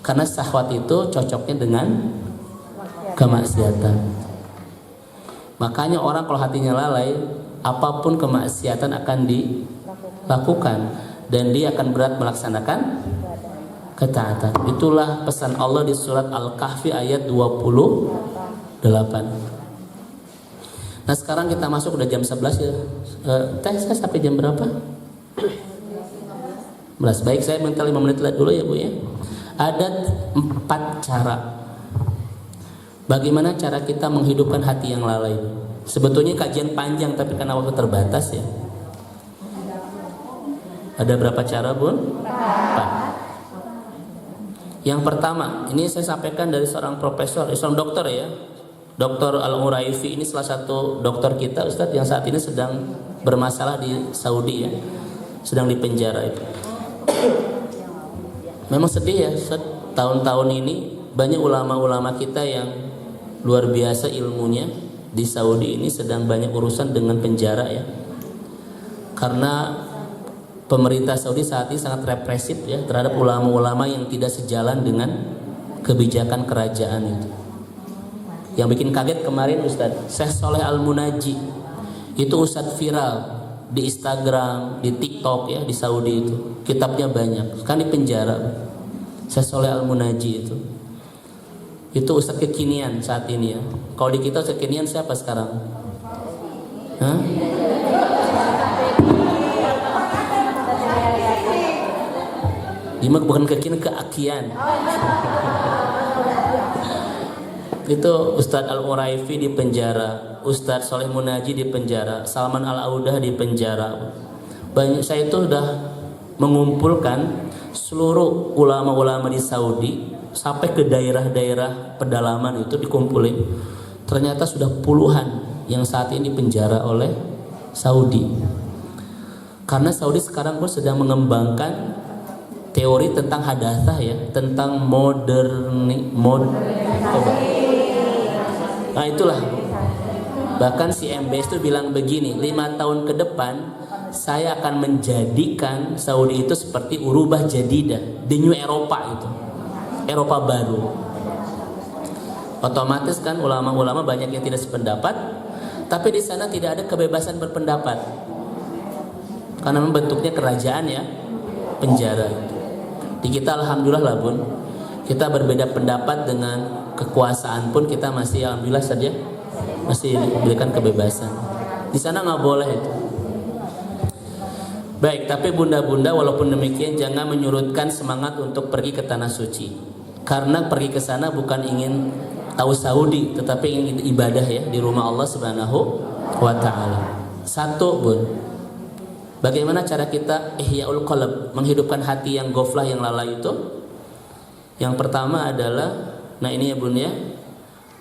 Karena syahwat itu cocoknya dengan kemaksiatan. Makanya orang kalau hatinya lalai, apapun kemaksiatan akan dilakukan dan dia akan berat melaksanakan ketaatan. Itulah pesan Allah di surat Al-Kahfi ayat 28. Nah sekarang kita masuk, udah jam 11 ya. Saya sampai jam berapa? 11. Baik, saya minta 5 menit dulu ya Bu ya. Ada 4 cara. Bagaimana cara kita menghidupkan hati yang lalai? Sebetulnya kajian panjang tapi karena waktu terbatas ya. Ada berapa cara Bun? 4. Yang pertama, ini saya sampaikan dari seorang profesor, seorang dokter ya. Dr. Al-Uraifi ini salah satu dokter kita Ustadz yang saat ini sedang bermasalah di Saudi ya. Sedang dipenjara itu. Memang sedih ya, tahun-tahun ini banyak ulama-ulama kita yang luar biasa ilmunya di Saudi ini sedang banyak urusan dengan penjara ya. Karena pemerintah Saudi saat ini sangat represif ya terhadap ulama-ulama yang tidak sejalan dengan kebijakan kerajaan itu. Yang bikin kaget kemarin Ustadz, Syekh Soleh Al-Munaji itu Ustadz viral di Instagram, di TikTok ya di Saudi itu. Kitabnya banyak, kan di penjara. Syekh Soleh Al-Munaji itu Ustadz kekinian saat ini ya. Kalau di kita Ustadz kekinian siapa sekarang? Hah? Dimak bukan kekinian, keakian. Itu Ustadz Al-Uraifi di penjara, Ustadz Soleh Munaji di penjara, Salman Al-Audah di penjara. Saya itu sudah mengumpulkan seluruh ulama-ulama di Saudi sampai ke daerah-daerah pedalaman itu dikumpulin. Ternyata sudah puluhan yang saat ini dipenjara oleh Saudi. Karena Saudi sekarang pun sedang mengembangkan teori tentang hadatsah ya, tentang Nah itulah. Bahkan si MBS itu bilang begini, 5 tahun ke depan saya akan menjadikan Saudi itu seperti urubah jadidah, the new Eropa itu, Eropa baru. Otomatis kan ulama-ulama banyak yang tidak sependapat, tapi di sana tidak ada kebebasan berpendapat, karena bentuknya kerajaan ya, penjara. Di kita alhamdulillah lah Bun, kita berbeda pendapat dengan kekuasaan pun kita masih alhamdulillah saja masih diberikan kebebasan. Di sana nggak boleh itu. Baik, tapi bunda-bunda walaupun demikian jangan menyurutkan semangat untuk pergi ke tanah suci. Karena pergi ke sana bukan ingin tahu Saudi, tetapi ingin ibadah ya di rumah Allah Subhanahu wa taala. Satu Bun, bagaimana cara kita ihyaul qalb, menghidupkan hati yang ghaflah, yang lalai itu? Yang pertama adalah, nah ini ya Bun ya,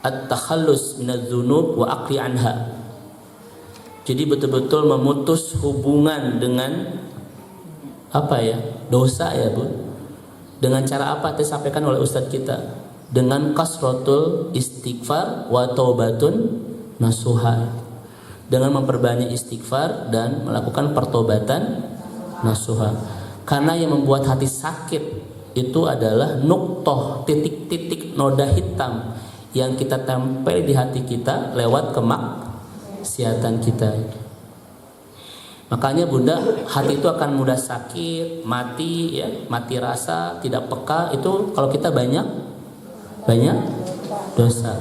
at-takhallus minadz-dzunub wa aqli anha. Jadi betul-betul memutus hubungan dengan apa ya, dosa ya Bun. Dengan cara apa disampaikan oleh Ustadz kita? Dengan kasratul istighfar wa taubatun nasuha. Dengan memperbanyak istighfar dan melakukan pertobatan nasuha. Karena yang membuat hati sakit itu adalah nuktoh, titik-titik noda hitam yang kita tempel di hati kita lewat kemaksiatan kita. Makanya Bunda, hati itu akan mudah sakit, mati ya, mati rasa, tidak peka itu kalau kita banyak dosa.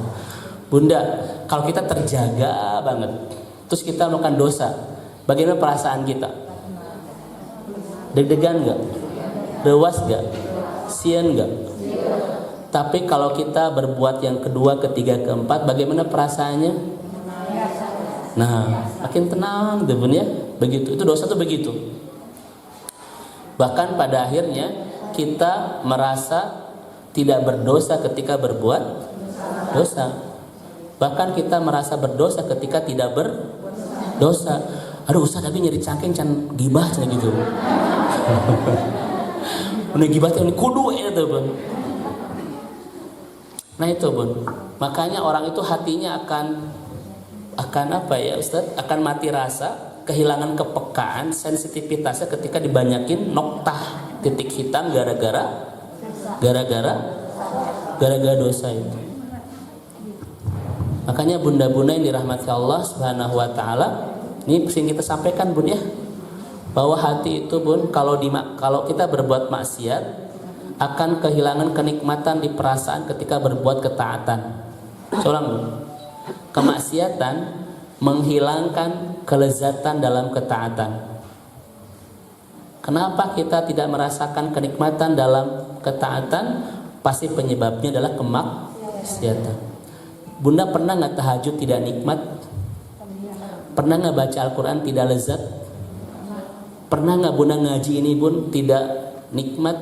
Bunda, kalau kita terjaga banget, terus kita melakukan dosa, bagaimana perasaan kita? Deg-degan nggak? Dewas nggak? Sian nggak? Tapi kalau kita berbuat yang kedua, ketiga, keempat, bagaimana perasaannya? Nah, makin tenang, Bun ya. Begitu, itu dosa tuh begitu. Bahkan pada akhirnya kita merasa tidak berdosa ketika berbuat dosa. Bahkan kita merasa berdosa ketika tidak berdosa. Aduh Ustaz, tapi nyeri cangkeng can gibah can gitu. Udah gibah ini kudu itu Bun. Nah itu Bun. Makanya orang itu hatinya akan apa ya Ustaz? Akan mati rasa, kehilangan kepekaan, sensitivitasnya ketika dibanyakin noktah, titik hitam gara-gara dosa itu. Makanya bunda-bunda yang dirahmati Allah Subhanahu wa taala, Ini sering kita sampaikan Bun ya, bahwa hati itu Bun kalau kita berbuat maksiat akan kehilangan kenikmatan di perasaan ketika berbuat ketaatan. Seorang Bun, kemaksiatan menghilangkan kelezatan dalam ketaatan. Kenapa kita tidak merasakan kenikmatan dalam ketaatan? Pasti penyebabnya adalah kemaksiatan. Bunda pernah nggak tahajud tidak nikmat? Pernah nggak baca Al-Quran tidak lezat? Pernah nggak Bunda ngaji ini Bun tidak nikmat?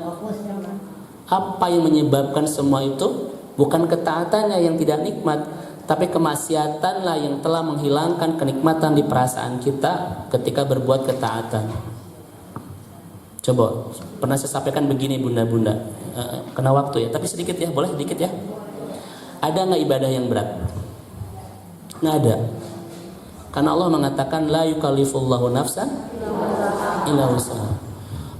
Apa yang menyebabkan semua itu? Bukan ketaatannya yang tidak nikmat, tapi kemaksiatanlah yang telah menghilangkan kenikmatan di perasaan kita ketika berbuat ketaatan. Coba, pernah saya sampaikan begini bunda-bunda, kena waktu ya, tapi sedikit ya, boleh sedikit ya. Ada nggak ibadah yang berat? Nggak ada. Karena Allah mengatakan la yukallifullahu nafsan illa wus'aha.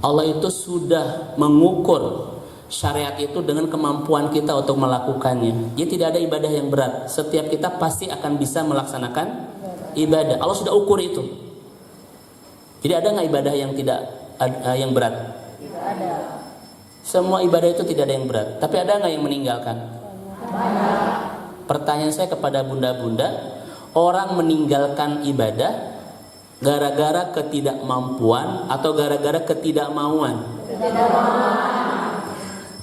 Allah itu sudah mengukur syariat itu dengan kemampuan kita untuk melakukannya. Jadi tidak ada ibadah yang berat. Setiap kita pasti akan bisa melaksanakan ibadah. Allah sudah ukur itu. Jadi ada nggak ibadah yang yang berat? Tidak ada. Semua ibadah itu tidak ada yang berat. Tapi ada nggak yang meninggalkan? Pertanyaan saya kepada bunda-bunda, orang meninggalkan ibadah gara-gara ketidakmampuan atau gara-gara ketidakmauan?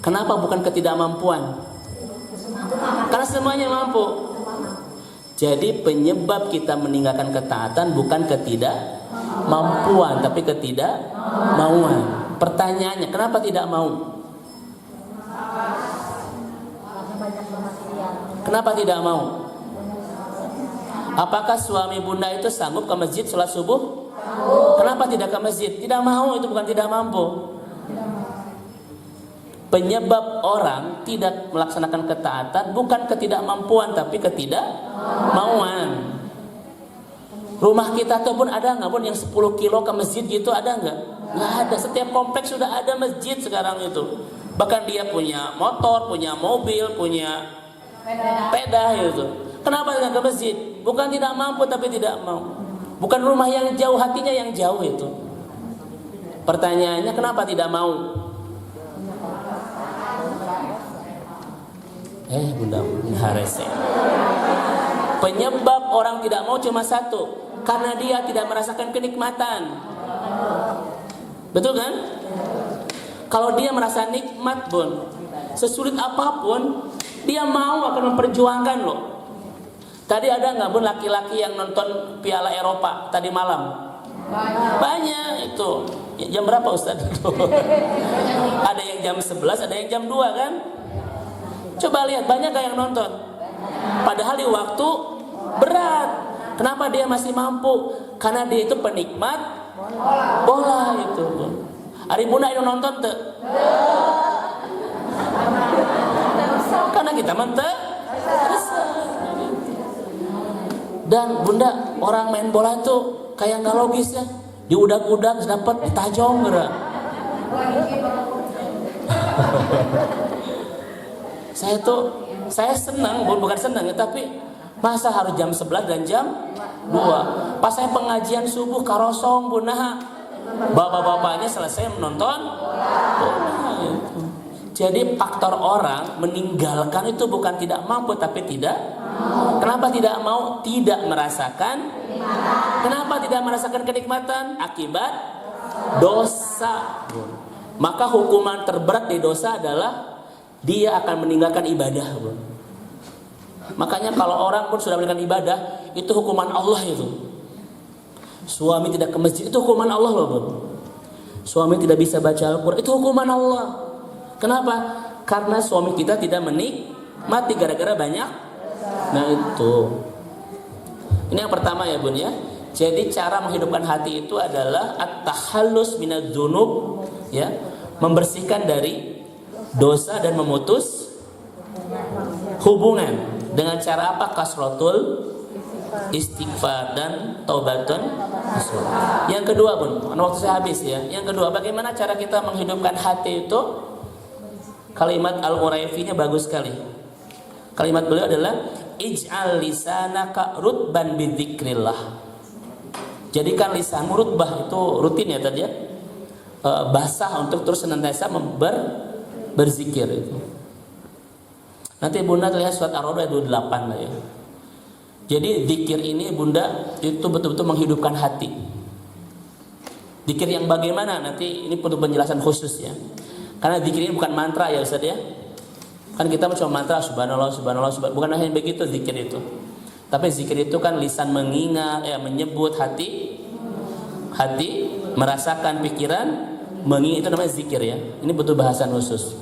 Kenapa bukan ketidakmampuan? Karena semuanya mampu. Jadi penyebab kita meninggalkan ketaatan bukan ketidakmampuan, tapi ketidakmauan. Pertanyaannya, kenapa tidak mau? Kenapa tidak mau? Apakah suami bunda itu sanggup ke masjid sholat subuh? Kenapa tidak ke masjid? Tidak mau, itu bukan tidak mampu. Penyebab orang tidak melaksanakan ketaatan bukan ketidakmampuan, tapi ketidakmauan. Rumah kita tuh pun ada nggak pun yang 10 kilo ke masjid gitu, ada nggak? Nggak ada. Setiap kompleks sudah ada masjid sekarang itu. Bahkan dia punya motor, punya mobil, punya sepeda gitu. Kenapa tidak ke masjid? Bukan tidak mampu, tapi tidak mau. Bukan rumah yang jauh, hatinya yang jauh itu. Pertanyaannya, kenapa tidak mau? Bunda Harese. Penyebab orang tidak mau cuma satu, karena dia tidak merasakan kenikmatan. Betul kan? Kalau dia merasa nikmat Bun, sesulit apapun dia mau akan memperjuangkan loh. Tadi ada nggak Bun laki-laki yang nonton Piala Eropa tadi malam? Banyak itu. Jam berapa Ustaz? Ada yang jam 11, ada yang jam 2 kan? Coba lihat, banyak gak yang nonton? Padahal di waktu berat. Kenapa dia masih mampu? Karena dia itu penikmat bola itu. Ari bunda itu nonton tuh. Karena kita menteh. Dan bunda, orang main bola tuh kayak nggak logis ya. Diudak-udak dapat ditajong gerak. Saya senang, bukan senang ya, tapi masa harus jam 11 dan jam 2. Pas saya pengajian subuh karosong Bun, nah bapak-bapaknya selesai menonton bola itu. Jadi faktor orang meninggalkan itu bukan tidak mampu, tapi tidak. Kenapa tidak mau? Tidak merasakan. Kenapa tidak merasakan kenikmatan? Akibat dosa. Maka hukuman terberat di dosa adalah dia akan meninggalkan ibadah Bun. Makanya kalau orang pun sudah meninggalkan ibadah, itu hukuman Allah itu. Suami tidak ke masjid, itu hukuman Allah loh Bun. Suami tidak bisa baca Al-Quran, itu hukuman Allah. Kenapa? Karena suami kita tidak menikmati gara-gara banyak. Nah itu. Ini yang pertama ya Bun ya. Jadi cara menghidupkan hati itu adalah at-tahallus minadz-dzunub, ya, membersihkan dari dosa dan memutus hubungan dengan cara apa? Kasratul istighfar dan taubatun. Yang kedua Bun, waktu saya habis ya. Yang kedua, bagaimana cara kita menghidupkan hati itu? Kalimat Al-Uraifi-nya bagus sekali. Kalimat beliau adalah ij'al lisanaka rutban bidzikrillah. Jadikan lisanmu rutbah, itu rutin ya tadi ya, basah untuk terus senantiasa berzikir itu. Nanti Bunda lihat surat Ar-Ra'd ayat 28 lah ya. Jadi zikir ini Bunda itu betul-betul menghidupkan hati. Zikir yang bagaimana nanti ini perlu penjelasan khusus ya. Karena zikir ini bukan mantra ya Ustaz ya. Kan kita cuma mantra subhanallah subhanallah subhanallah, bukan hanya begitu zikir itu. Tapi zikir itu kan lisan mengingat, menyebut, hati merasakan, pikiran mengingat, itu namanya zikir ya. Ini butuh bahasan khusus.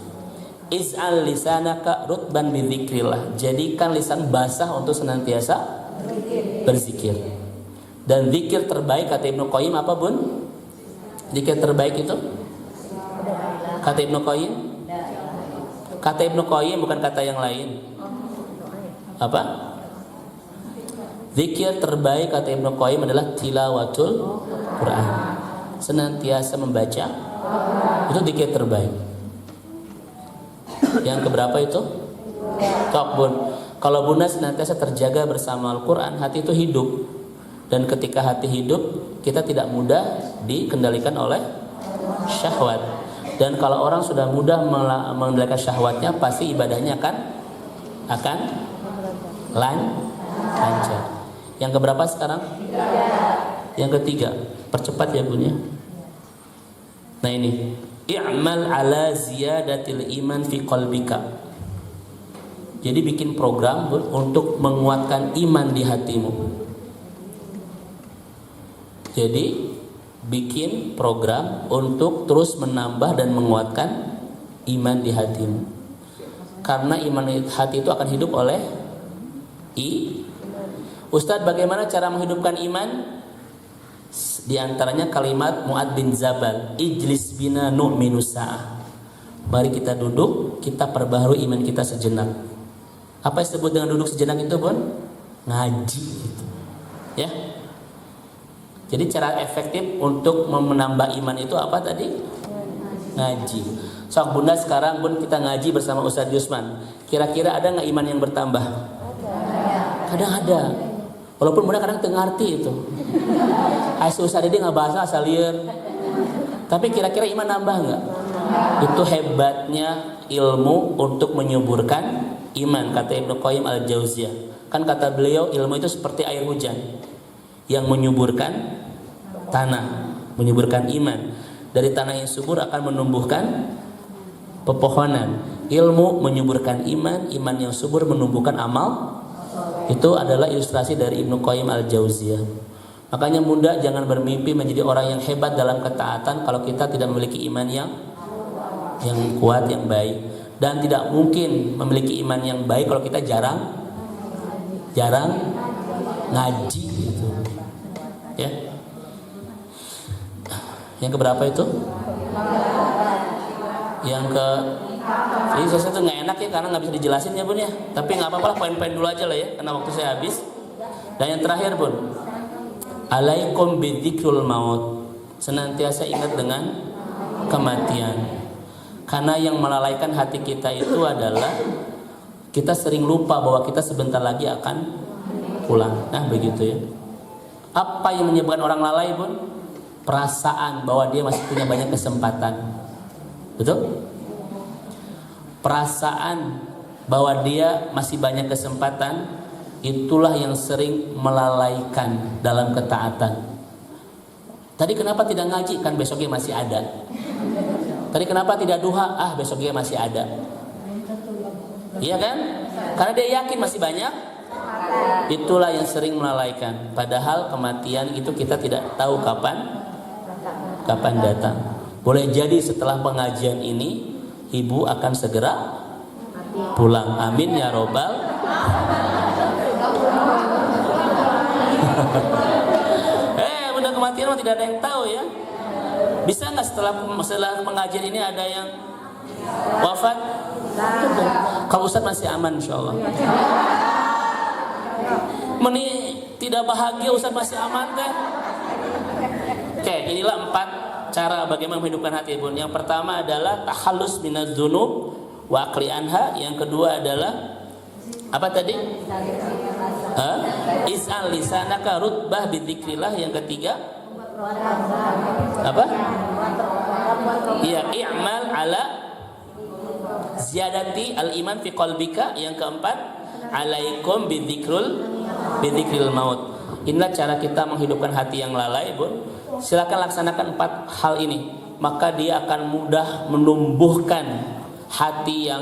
Iz'al lisanaka rutban bidzikrillah. Jadikan lisan basah untuk senantiasa berzikir. Dan zikir terbaik kata Ibnu Qayyim apa Bun? Zikir terbaik itu? Kata Ibnu Qayyim? Kata Ibnu Qayyim bukan kata yang lain. Apa? Zikir terbaik kata Ibnu Qayyim adalah tilawatul Quran. Senantiasa membaca, itu zikir terbaik. Yang keberapa itu? Cok Bun. Kalau Bunda senantiasa terjaga bersama Al-Quran, hati itu hidup. Dan ketika hati hidup, kita tidak mudah dikendalikan oleh syahwat. Dan kalau orang sudah mudah mengendalikan syahwatnya, pasti ibadahnya akan lancar. Yang keberapa sekarang? Yang ketiga. Percepat ya Bun ya. Nah ini, i'mal ala ziyadatil iman fi qalbika. Jadi bikin program Bun untuk menguatkan iman di hatimu. Jadi bikin program untuk terus menambah dan menguatkan iman di hatimu. Karena iman di hati itu akan hidup oleh Ustadz, bagaimana cara menghidupkan iman? Di antaranya kalimat Mu'ad bin Zabal, ijlis bina nu'minu sa'ah. Mari kita duduk, kita perbaharui iman kita sejenak. Apa yang disebut dengan duduk sejenak itu Bun? Ngaji gitu. Ya. Jadi cara efektif untuk menambah iman itu apa tadi? Ngaji. Sok Bunda sekarang Bun kita ngaji bersama Ustadz Yusman. Kira-kira ada nggak iman yang bertambah? Kadang ada. Walaupun Bunda kadang ngerti itu. Aisyah Ustadz dia nggak bahasa asal liar. Tapi kira-kira iman nambah nggak? Itu hebatnya ilmu untuk menyuburkan iman, kata Ibnu Qayyim al-Jauziyah. Kan kata beliau ilmu itu seperti air hujan yang menyuburkan tanah, menyuburkan iman. Dari tanah yang subur akan menumbuhkan pepohonan. Ilmu menyuburkan iman, iman yang subur menumbuhkan amal. Itu adalah ilustrasi dari Ibnu Qayyim al-Jauziyah. Makanya Bunda jangan bermimpi menjadi orang yang hebat dalam ketaatan kalau kita tidak memiliki iman yang kuat, yang baik. Dan tidak mungkin memiliki iman yang baik kalau kita jarang ngaji gitu. Ya. Yang keberapa itu? Yang ke Jadi saya tuh nggak enak ya karena nggak bisa dijelasin ya Bun ya. Tapi nggak apa-apa lah, poin-poin dulu aja lah ya karena waktu saya habis. Dan yang terakhir Bun, alaikum bidzikrul maut. Senantiasa ingat dengan kematian. Karena yang melalaikan hati kita itu adalah kita sering lupa bahwa kita sebentar lagi akan pulang. Nah begitu ya. Apa yang menyebabkan orang lalai Bun? Perasaan bahwa dia masih punya banyak kesempatan. Betul? Perasaan bahwa dia masih banyak kesempatan, itulah yang sering melalaikan dalam ketaatan. Tadi kenapa tidak ngaji? Kan besoknya masih ada. Tadi kenapa tidak duha? Besoknya masih ada. Iya kan? Karena dia yakin masih banyak. Itulah yang sering melalaikan. Padahal kematian itu kita tidak tahu kapan datang. Boleh jadi setelah pengajian ini Ibu akan segera pulang. Amin ya robbal. Bunda kematian mah tidak ada yang tahu ya. Bisa nggak setelah pengajian ini ada yang wafat? Kalau Ustaz masih aman insyaallah. Meni tidak bahagia Ustaz masih aman teh. Oke, inilah 4 cara bagaimana menghidupkan hati Bun. Yang pertama adalah tahallus minaz dzunub wa aqli anha. Yang kedua adalah apa tadi? Is'al lisanaka rutbah bidzikrillah. Yang ketiga apa? Ya, i'mal ala ziyadati al-iman fi qalbika. Yang keempat, alaikum bidzikril maut. Inilah cara kita menghidupkan hati yang lalai, Bun. Silakan laksanakan 4 hal ini, maka dia akan mudah menumbuhkan hati yang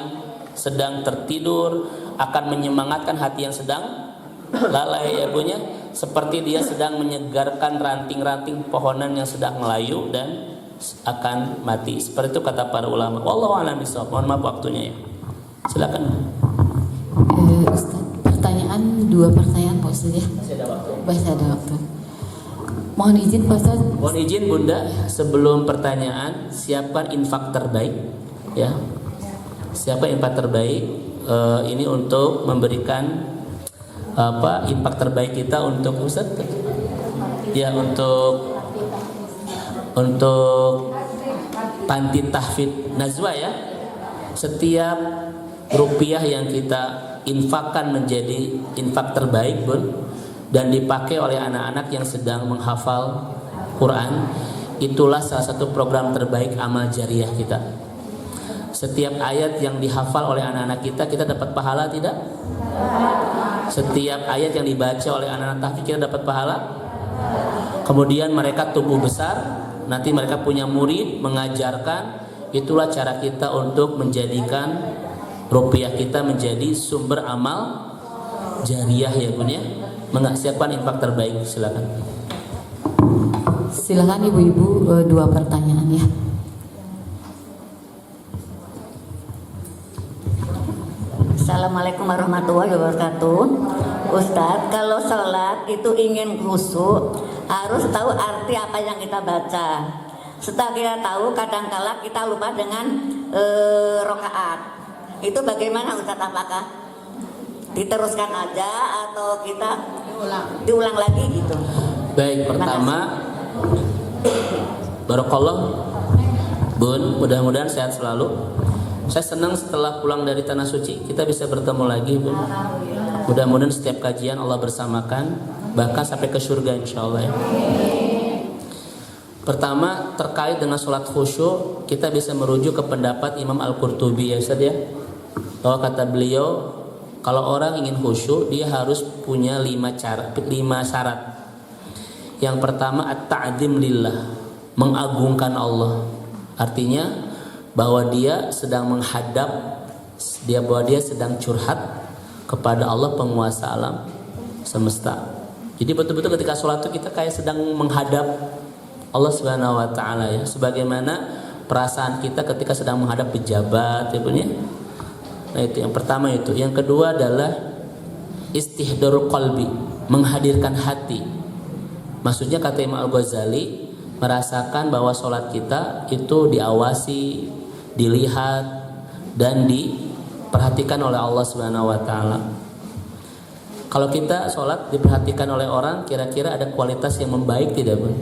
sedang tertidur, akan menyemangatkan hati yang sedang lalai, ya Bunya, seperti dia sedang menyegarkan ranting-ranting pohonan yang sedang melayu dan akan mati. Seperti itu kata para ulama. Wallahu a'lam bishawab. Mohon maaf waktunya ya. Silakan. Ustaz, pertanyaan 2 pertanyaan Pak Ustaz ya. Masih ada waktu. Mohon izin Pak Ustaz. Mohon izin Bunda, sebelum pertanyaan, siapa infak terbaik? Ya. Siapa infak terbaik? Ini untuk memberikan infak terbaik kita untuk Ustaz. Ya, untuk panti tahfidz Nazwa ya. Setiap rupiah yang kita infakkan menjadi infak terbaik, Bun, dan dipakai oleh anak-anak yang sedang menghafal Quran, itulah salah satu program terbaik amal jariah kita. Setiap ayat yang dihafal oleh anak-anak kita dapat pahala tidak? Setiap ayat yang dibaca oleh anak-anak tahfidz kita dapat pahala. Kemudian mereka tumbuh besar, nanti mereka punya murid mengajarkan. Itulah cara kita untuk menjadikan rupiah kita menjadi sumber amal jariah, ya Bun ya. Siapkan infak terbaik, silakan. Silakan ibu-ibu 2 pertanyaan ya. Assalamualaikum warahmatullahi wabarakatuh. Ustadz, kalau sholat itu ingin khusyuk, harus tahu arti apa yang kita baca. Setelah kita tahu, kadang-kala kita lupa dengan rokaat. Itu bagaimana Ustadz? Apakah diteruskan aja atau kita diulang lagi gitu? Baik, pertama, barakallah Bun, mudah-mudahan sehat selalu. Saya senang setelah pulang dari Tanah Suci kita bisa bertemu lagi, Bun. Mudah-mudahan setiap kajian Allah bersamakan, bahkan sampai ke surga insyaallah ya. Pertama, terkait dengan sholat khusyuk, kita bisa merujuk ke pendapat Imam Al-Qurtubi ya Ustaz ya. Bahwa kata beliau, kalau orang ingin khusyuk, dia harus punya 5 syarat. Yang pertama, at-ta'zim lillah, mengagungkan Allah. Artinya bahwa dia sedang bahwa dia sedang curhat kepada Allah, penguasa alam semesta. Jadi betul-betul ketika sholat itu kita kayak sedang menghadap Allah Subhanahu wa taala ya, sebagaimana perasaan kita ketika sedang menghadap pejabat ya Bun ya. Nah, itu yang pertama itu. Yang kedua adalah istihdarul qalbi, menghadirkan hati. Maksudnya kata Imam Al-Ghazali, merasakan bahwa sholat kita itu diawasi, dilihat dan diperhatikan oleh Allah Subhanahu wa taala. Kalau kita sholat diperhatikan oleh orang, kira-kira ada kualitas yang membaik tidak, Bun?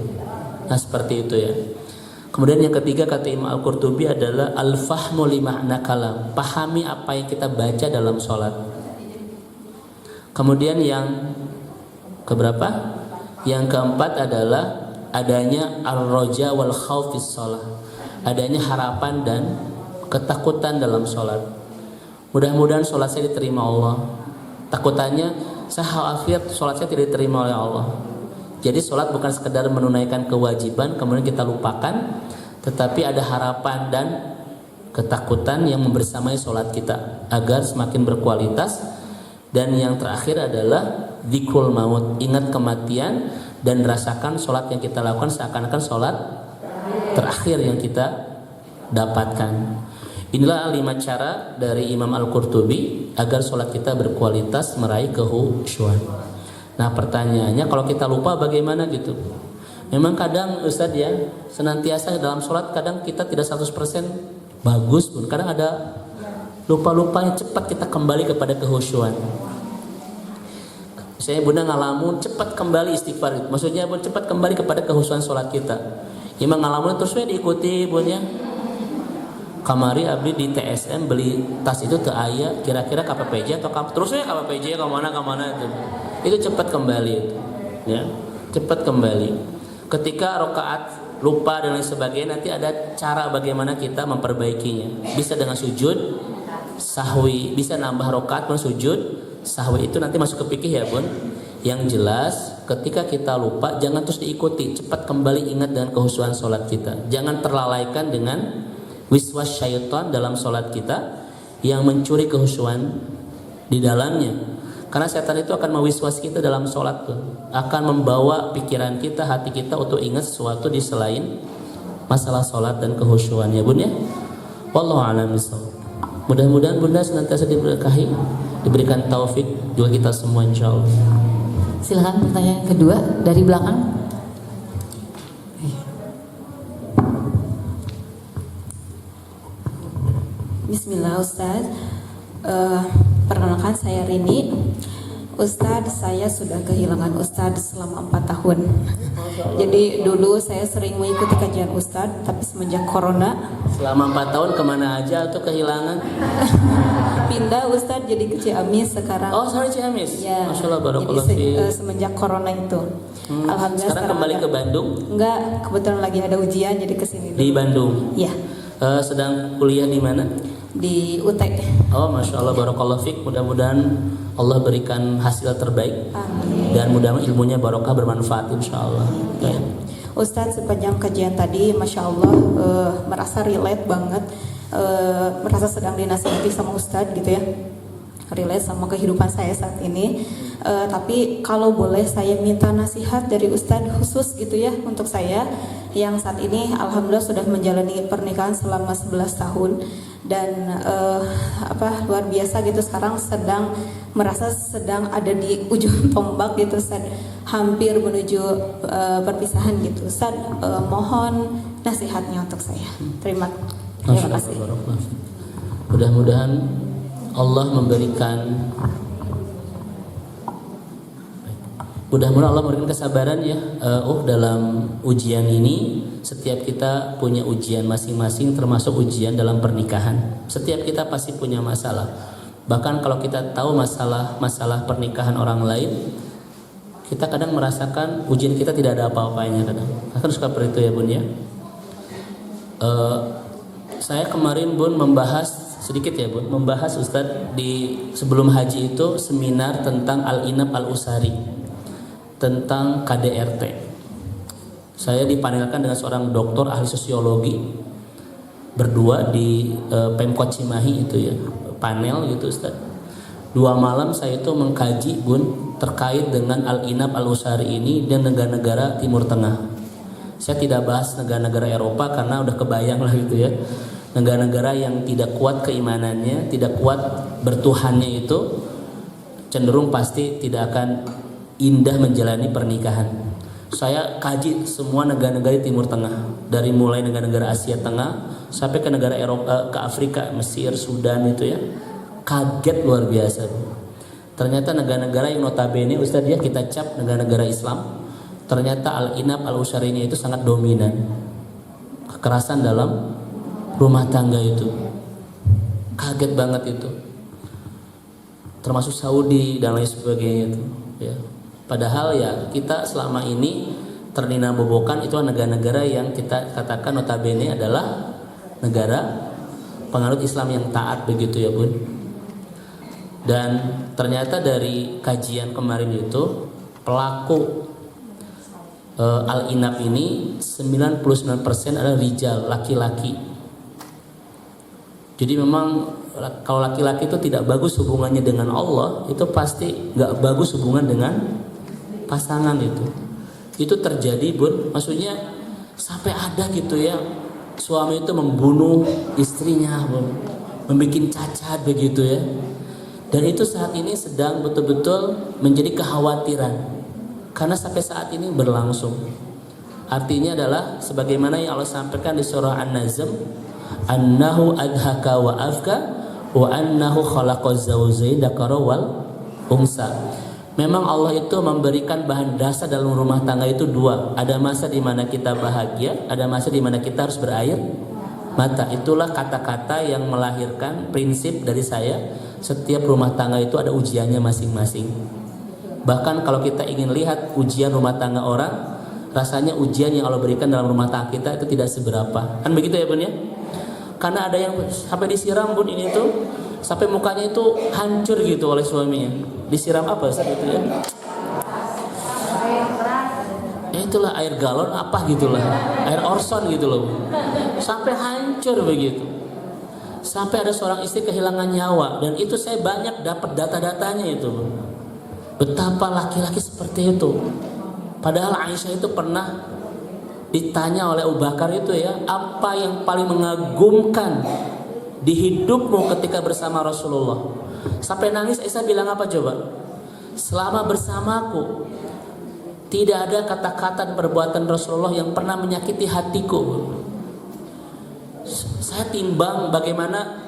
Nah, seperti itu ya. Kemudian yang ketiga kata Imam Al-Qurtubi adalah al-fahmu li ma'na kalam, pahami apa yang kita baca dalam sholat. Kemudian yang keberapa? Yang keempat adalah adanya ar-roja wal khauf fis shalah, adanya harapan dan ketakutan dalam sholat. Mudah-mudahan sholat saya diterima Allah. Takutannya saya khawatir sholat saya tidak diterima oleh Allah. Jadi sholat bukan sekedar menunaikan kewajiban kemudian kita lupakan, tetapi ada harapan dan ketakutan yang membersamai sholat kita agar semakin berkualitas. Dan yang terakhir adalah dzikrul maut, ingat kematian dan rasakan sholat yang kita lakukan seakan-akan sholat terakhir yang kita dapatkan. Inilah 5 cara dari Imam Al-Qurtubi agar sholat kita berkualitas, meraih kehusyuan. Nah, pertanyaannya kalau kita lupa bagaimana gitu? Memang kadang Ustadz ya, senantiasa dalam sholat kadang kita tidak 100% bagus pun. Kadang ada lupa-lupa yang cepat kita kembali kepada kehusyuan. Saya Bunda ngalamun cepat kembali istighfar. Maksudnya Bun cepat kembali kepada kehusyuan sholat kita. Imam ngalamun terus diikuti Bunnya. Kamari abdi di TSM beli tas itu ke ayah kira-kira KPPJ atau terus KPPJ kemana itu. itu cepat kembali itu, ya, cepat kembali. Ketika rakaat lupa dan lain sebagainya, nanti ada cara bagaimana kita memperbaikinya. Bisa dengan sujud sahwi, bisa nambah rakaat pun sujud sahwi. Itu nanti masuk ke fikih ya bun. Yang jelas ketika kita lupa jangan terus diikuti, cepat kembali ingat dengan kehusuan sholat kita. Jangan terlalaikan dengan wiswas syaitan dalam sholat kita yang mencuri kehusuan di dalamnya. Karena setan itu akan mewiswas kita dalam sholat tuh, akan membawa pikiran kita, hati kita untuk ingat sesuatu di selain masalah sholat dan kehusuan ya bun ya. Wallahu a'lam bishawab. Mudah-mudahan bunda senantiasa diberkahi, diberikan taufik juga kita semua insyaallah. Silakan pertanyaan kedua dari belakang. Bismillah Ustaz. Perkenalkan saya Rini. Ustadz, saya sudah kehilangan Ustadz selama 4 tahun. Jadi dulu saya sering mengikuti kajian Ustadz, tapi semenjak Corona Selama 4 tahun kemana aja tuh kehilangan? pindah Ustadz jadi ke Ciamis sekarang. Oh, sorry Ciamis. Ya, Masya Allah, barakallahu jadi fiik. semenjak Corona itu. Alhamdulillah Sekarang kembali ada. ke Bandung? Enggak, kebetulan lagi ada ujian jadi kesini. Di Bandung. Iya, Sedang kuliah di mana? di UT. Oh, Masya Allah, barakallahu fiik. Mudah-mudahan Allah berikan hasil terbaik. Amin. Dan mudah-mudahan ilmunya barokah, bermanfaat insya Allah. Ya. Ustadz, sepanjang kajian tadi Masya Allah merasa relate banget, merasa sedang dinasihati sama Ustadz gitu ya, relate sama kehidupan saya saat ini. Tapi kalau boleh saya minta nasihat dari Ustadz khusus gitu ya untuk saya yang saat ini Alhamdulillah sudah menjalani pernikahan selama 11 tahun dan luar biasa gitu, sekarang merasa sedang ada di ujung tombak gitu Ustaz, hampir menuju perpisahan gitu Ustaz. Mohon nasihatnya untuk saya. Terima kasih. Mudah-mudahan Allah memberikan kesabaran ya. Dalam ujian ini setiap kita punya ujian masing-masing, termasuk ujian dalam pernikahan. Setiap kita pasti punya masalah. Bahkan kalau kita tahu masalah pernikahan orang lain, kita kadang merasakan ujian kita tidak ada apa-apanya kadang. Akan suka seperti itu ya bun ya. Saya kemarin bun membahas sedikit ya bun, membahas Ustadz di sebelum haji itu seminar tentang Al-Inab Al-Usari, tentang KDRT. Saya dipanelkan dengan seorang doktor ahli sosiologi berdua di Pemkot Cimahi itu ya, panel gitu Ustaz. 2 malam saya itu mengkaji bun terkait dengan Al-Inab Al-Usari ini dan negara-negara Timur Tengah. Saya tidak bahas negara-negara Eropa karena udah kebayang lah gitu ya, negara-negara yang tidak kuat keimanannya, tidak kuat bertuhannya itu cenderung pasti tidak akan indah menjalani pernikahan. Saya kaji semua negara-negara di Timur Tengah, dari mulai negara-negara Asia Tengah sampai ke negara Eropa, ke Afrika, Mesir, Sudan itu ya. Kaget luar biasa. Ternyata negara-negara yang notabene Ustaz ya kita cap negara-negara Islam, ternyata Al-Inab Al-Usari ini itu sangat dominan. Kekerasan dalam rumah tangga itu. Kaget banget itu. Termasuk Saudi dan lain sebagainya itu ya. Padahal ya kita selama ini ternina bobokan itu negara-negara yang kita katakan notabene adalah negara penganut Islam yang taat begitu ya bun. Dan ternyata dari kajian kemarin itu pelaku Al-Inab ini 99% adalah rijal, laki-laki. Jadi memang kalau laki-laki itu tidak bagus hubungannya dengan Allah, itu pasti gak bagus hubungan dengan pasangan itu terjadi bun. Maksudnya sampai ada gitu ya suami itu membunuh istrinya bun, membuat cacat begitu ya. Dan itu saat ini sedang betul-betul menjadi kekhawatiran karena sampai saat ini berlangsung. Artinya adalah sebagaimana yang Allah sampaikan di surah An-Nazm, annahu adhaka wa afka wa annahu khalaqa zawjayn dzakara wal unsa. Memang Allah itu memberikan bahan dasar dalam rumah tangga itu 2. Ada masa di mana kita bahagia, ada masa di mana kita harus berair mata. Itulah kata-kata yang melahirkan prinsip dari saya. Setiap rumah tangga itu ada ujiannya masing-masing. Bahkan kalau kita ingin lihat ujian rumah tangga orang, rasanya ujian yang Allah berikan dalam rumah tangga kita itu tidak seberapa. Kan begitu ya Bun ya? Karena ada yang sampai disiram Bun ini tuh, sampai mukanya itu hancur gitu oleh suaminya. Disiram apa seperti itu ya? Itulah air galon apa gitulah, air Orson gitu loh. Sampai hancur begitu. Sampai ada seorang istri kehilangan nyawa, dan itu saya banyak dapat data-datanya itu. Betapa laki-laki seperti itu. Padahal Aisyah itu pernah ditanya oleh Abu Bakar itu ya, apa yang paling mengagumkan di hidupmu ketika bersama Rasulullah? Sampai nangis Aisyah bilang apa coba? Selama bersamaku tidak ada kata-kata dan perbuatan Rasulullah yang pernah menyakiti hatiku. Saya timbang bagaimana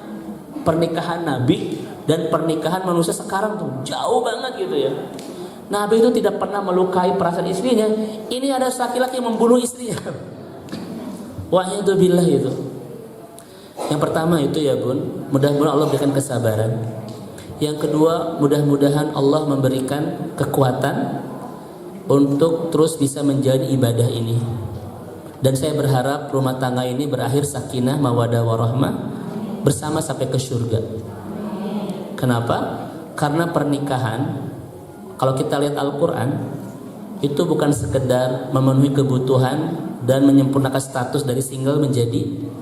pernikahan Nabi dan pernikahan manusia sekarang tuh jauh banget gitu ya. Nabi itu tidak pernah melukai perasaan istrinya. Ini ada laki-laki yang membunuh istrinya. Wahyu billah itu. Yang pertama itu ya Bun, mudah-mudahan Allah berikan kesabaran. Yang kedua, mudah-mudahan Allah memberikan kekuatan untuk terus bisa menjalani ibadah ini. Dan saya berharap rumah tangga ini berakhir sakinah, mawadah, warahmah bersama sampai ke surga. Kenapa? Karena pernikahan, kalau kita lihat Al-Quran, itu bukan sekedar memenuhi kebutuhan dan menyempurnakan status dari single menjadi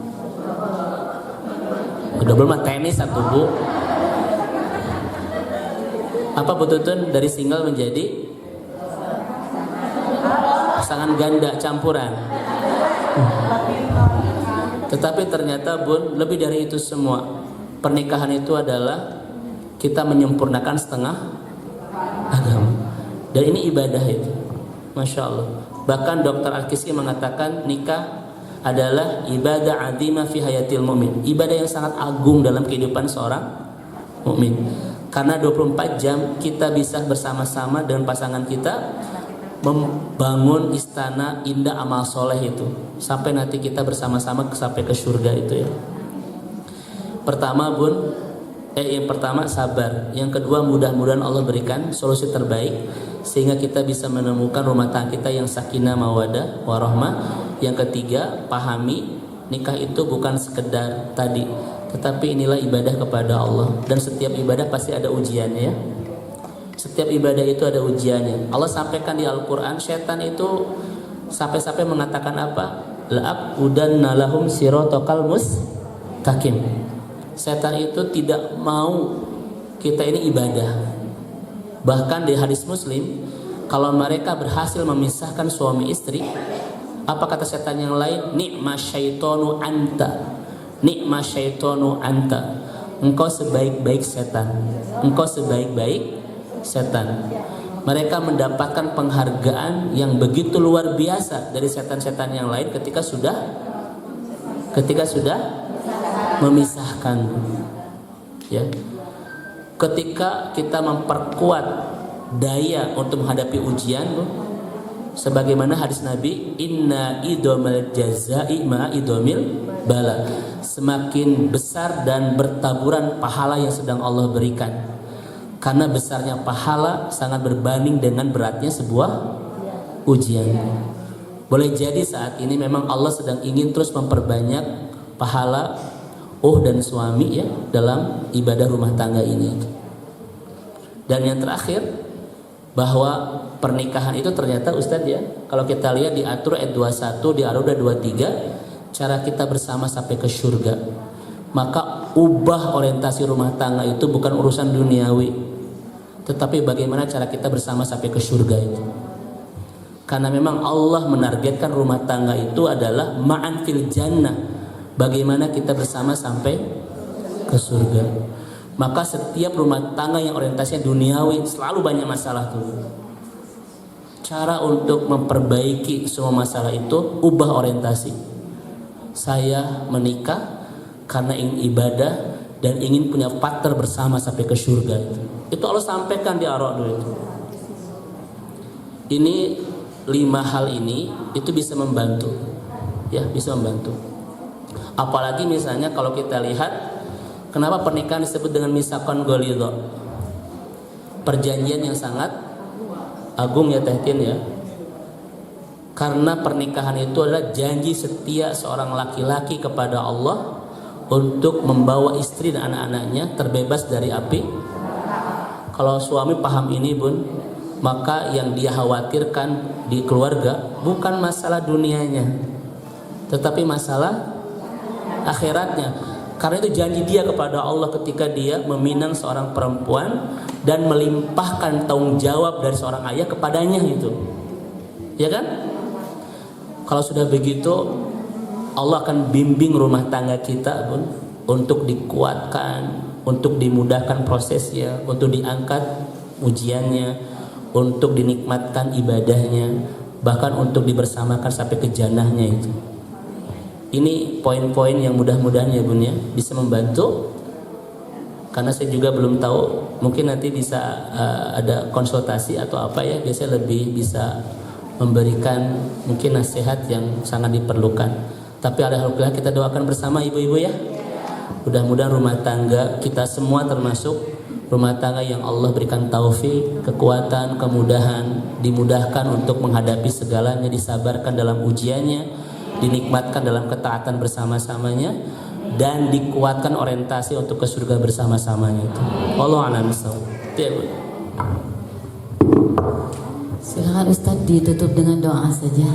double mah tenis satu Bu. Apa bututun dari single menjadi pasangan ganda campuran. Tetapi ternyata Bun, lebih dari itu semua. Pernikahan itu adalah kita menyempurnakan setengah agama. Dan ini ibadah itu, Masya Allah. Bahkan Dr. Al-Kiski mengatakan nikah adalah ibadah azimah fi hayatil mu'min, ibadah yang sangat agung dalam kehidupan seorang mukmin. Karena 24 jam kita bisa bersama-sama dengan pasangan kita membangun istana indah amal soleh itu, sampai nanti kita bersama-sama sampai ke surga itu ya. Pertama Bun, yang pertama sabar. Yang kedua, mudah-mudahan Allah berikan solusi terbaik sehingga kita bisa menemukan rumah tangga kita yang sakinah, mawadah, warahmah. Yang ketiga, pahami nikah itu bukan sekedar tadi, tetapi inilah ibadah kepada Allah, dan setiap ibadah pasti ada ujiannya ya. Setiap ibadah itu ada ujiannya. Allah sampaikan di Al-Quran, setan itu sampai-sampai mengatakan apa? La'aqudanna lahum sirotokal mustaqim. Setan itu tidak mau kita ini ibadah. Bahkan di hadis Muslim, kalau mereka berhasil memisahkan suami istri, apa kata setan yang lain? Ni'ma syaitonu anta, ni'ma syaitonu anta. Engkau sebaik-baik setan, engkau sebaik-baik setan. Mereka mendapatkan penghargaan yang begitu luar biasa dari setan-setan yang lain ketika sudah memisahkan ya. Ketika kita memperkuat daya untuk menghadapi ujian, sebagaimana hadis Nabi, inna idomal jazai ma idomil bala, semakin besar dan bertaburan pahala yang sedang Allah berikan. Karena besarnya pahala sangat berbanding dengan beratnya sebuah ujian. Boleh jadi saat ini memang Allah sedang ingin terus memperbanyak pahala dan suami ya dalam ibadah rumah tangga ini. Dan yang terakhir, bahwa pernikahan itu ternyata Ustadz ya, kalau kita lihat diatur ayat 21 di Ar-Ra'd 23, cara kita bersama sampai ke surga. Maka ubah orientasi rumah tangga itu bukan urusan duniawi, tetapi bagaimana cara kita bersama sampai ke surga itu. Karena memang Allah menargetkan rumah tangga itu adalah ma'an fil jannah, bagaimana kita bersama sampai ke surga. Maka setiap rumah tangga yang orientasinya duniawi selalu banyak masalah tuh. Cara untuk memperbaiki semua masalah itu, ubah orientasi. Saya menikah karena ingin ibadah dan ingin punya partner bersama sampai ke surga. Itu Allah sampaikan di Ar-Ra'd itu. Ini 5 hal ini itu bisa membantu, ya bisa membantu. Apalagi misalnya kalau kita lihat, kenapa pernikahan disebut dengan misaqan ghalidha, perjanjian yang sangat agung ya Teh Tin ya. Karena pernikahan itu adalah janji setia seorang laki-laki kepada Allah untuk membawa istri dan anak-anaknya terbebas dari api. Kalau suami paham ini Bun, maka yang dia khawatirkan di keluarga bukan masalah dunianya, tetapi masalah akhiratnya. Karena itu janji dia kepada Allah ketika dia meminang seorang perempuan dan melimpahkan tanggung jawab dari seorang ayah kepadanya itu. Ya kan? Kalau sudah begitu, Allah akan bimbing rumah tangga kita Bun, untuk dikuatkan, untuk dimudahkan prosesnya, untuk diangkat ujiannya, untuk dinikmatkan ibadahnya, bahkan untuk dibersamakan sampai ke jannahnya itu. Ini poin-poin yang mudah-mudahan ya Bun ya bisa membantu. Karena saya juga belum tahu, mungkin nanti bisa ada konsultasi atau apa ya, biasanya lebih bisa memberikan mungkin nasihat yang sangat diperlukan. Tapi alhamdulillah kita doakan bersama ibu-ibu ya. Mudah-mudahan rumah tangga kita semua termasuk rumah tangga yang Allah berikan taufik, kekuatan, kemudahan, dimudahkan untuk menghadapi segalanya, disabarkan dalam ujiannya, dinikmatkan dalam ketaatan bersama-samanya, dan dikuatkan orientasi untuk ke surga bersama-samanya itu. Wallahu a'lam bishawab. Silakan Ustadz ditutup dengan doa saja.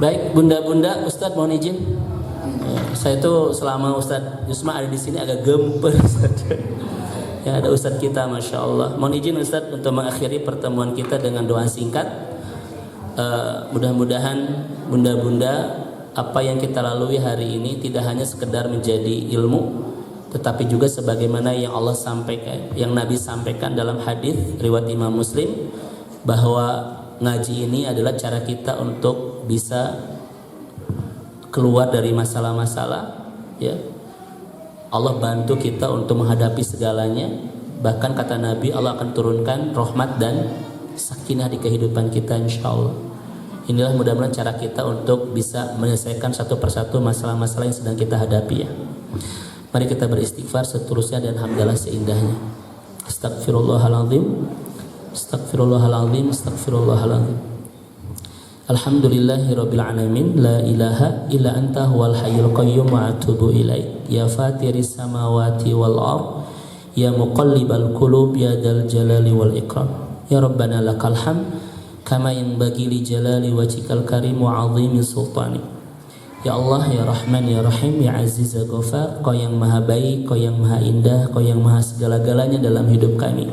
Baik, bunda-bunda, Ustadz mohon izin. Saya itu selama Ustadz Yusma ada di sini agak gemper. Ya, ada Ustadz kita, masya Allah. Mohon izin Ustadz untuk mengakhiri pertemuan kita dengan doa singkat. Mudah-mudahan bunda-bunda, apa yang kita lalui hari ini tidak hanya sekedar menjadi ilmu, tetapi juga sebagaimana yang Allah sampaikan, yang Nabi sampaikan dalam hadis riwayat Imam Muslim, bahwa ngaji ini adalah cara kita untuk bisa keluar dari masalah-masalah ya. Allah bantu kita untuk menghadapi segalanya. Bahkan kata Nabi, Allah akan turunkan rahmat dan sakinah di kehidupan kita insyaallah. Inilah mudah-mudahan cara kita untuk bisa menyelesaikan satu persatu masalah-masalah yang sedang kita hadapi ya. Mari kita beristighfar seterusnya dan hamdalah seindahnya. Astagfirullahaladzim, astagfirullahaladzim, astagfirullahaladzim. Alhamdulillahirabbil alamin, la ilaha illa anta huwal hayyul qayyum wa atubu ilaik. Ya fatiris samawati wal ard, ya muqallibal qulub, ya dzal jalali wal ikram. Ya rabbana lakal hamd kama yanbaghi li jalali wajhikal karim wa 'azimi sultani. Ya Allah, ya Rahman, ya Rahim, ya Aziz, ya Ghafar, Kau yang maha baik, Kau yang maha indah, Kau yang maha segala-galanya dalam hidup kami.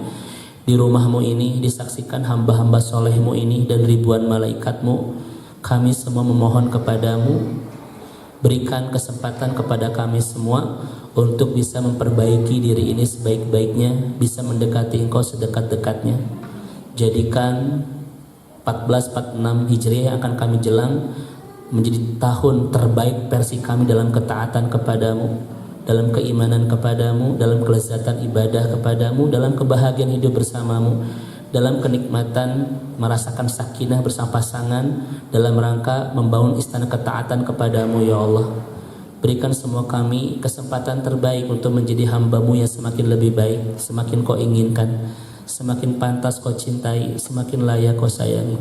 Di rumahmu ini disaksikan hamba-hamba solehmu ini dan ribuan malaikatmu. Kami semua memohon kepadamu, berikan kesempatan kepada kami semua untuk bisa memperbaiki diri ini sebaik-baiknya, bisa mendekati Engkau sedekat-dekatnya. Jadikan 1446 Hijriah yang akan kami jelang menjadi tahun terbaik versi kami dalam ketaatan kepadamu, dalam keimanan kepadamu, dalam kelezatan ibadah kepadamu, dalam kebahagiaan hidup bersamamu, dalam kenikmatan merasakan sakinah bersama pasangan, dalam rangka membangun istana ketaatan kepadamu ya Allah. Berikan semua kami kesempatan terbaik untuk menjadi hamba-Mu yang semakin lebih baik, semakin Kau inginkan, semakin pantas Kau cintai, semakin layak Kau sayangi.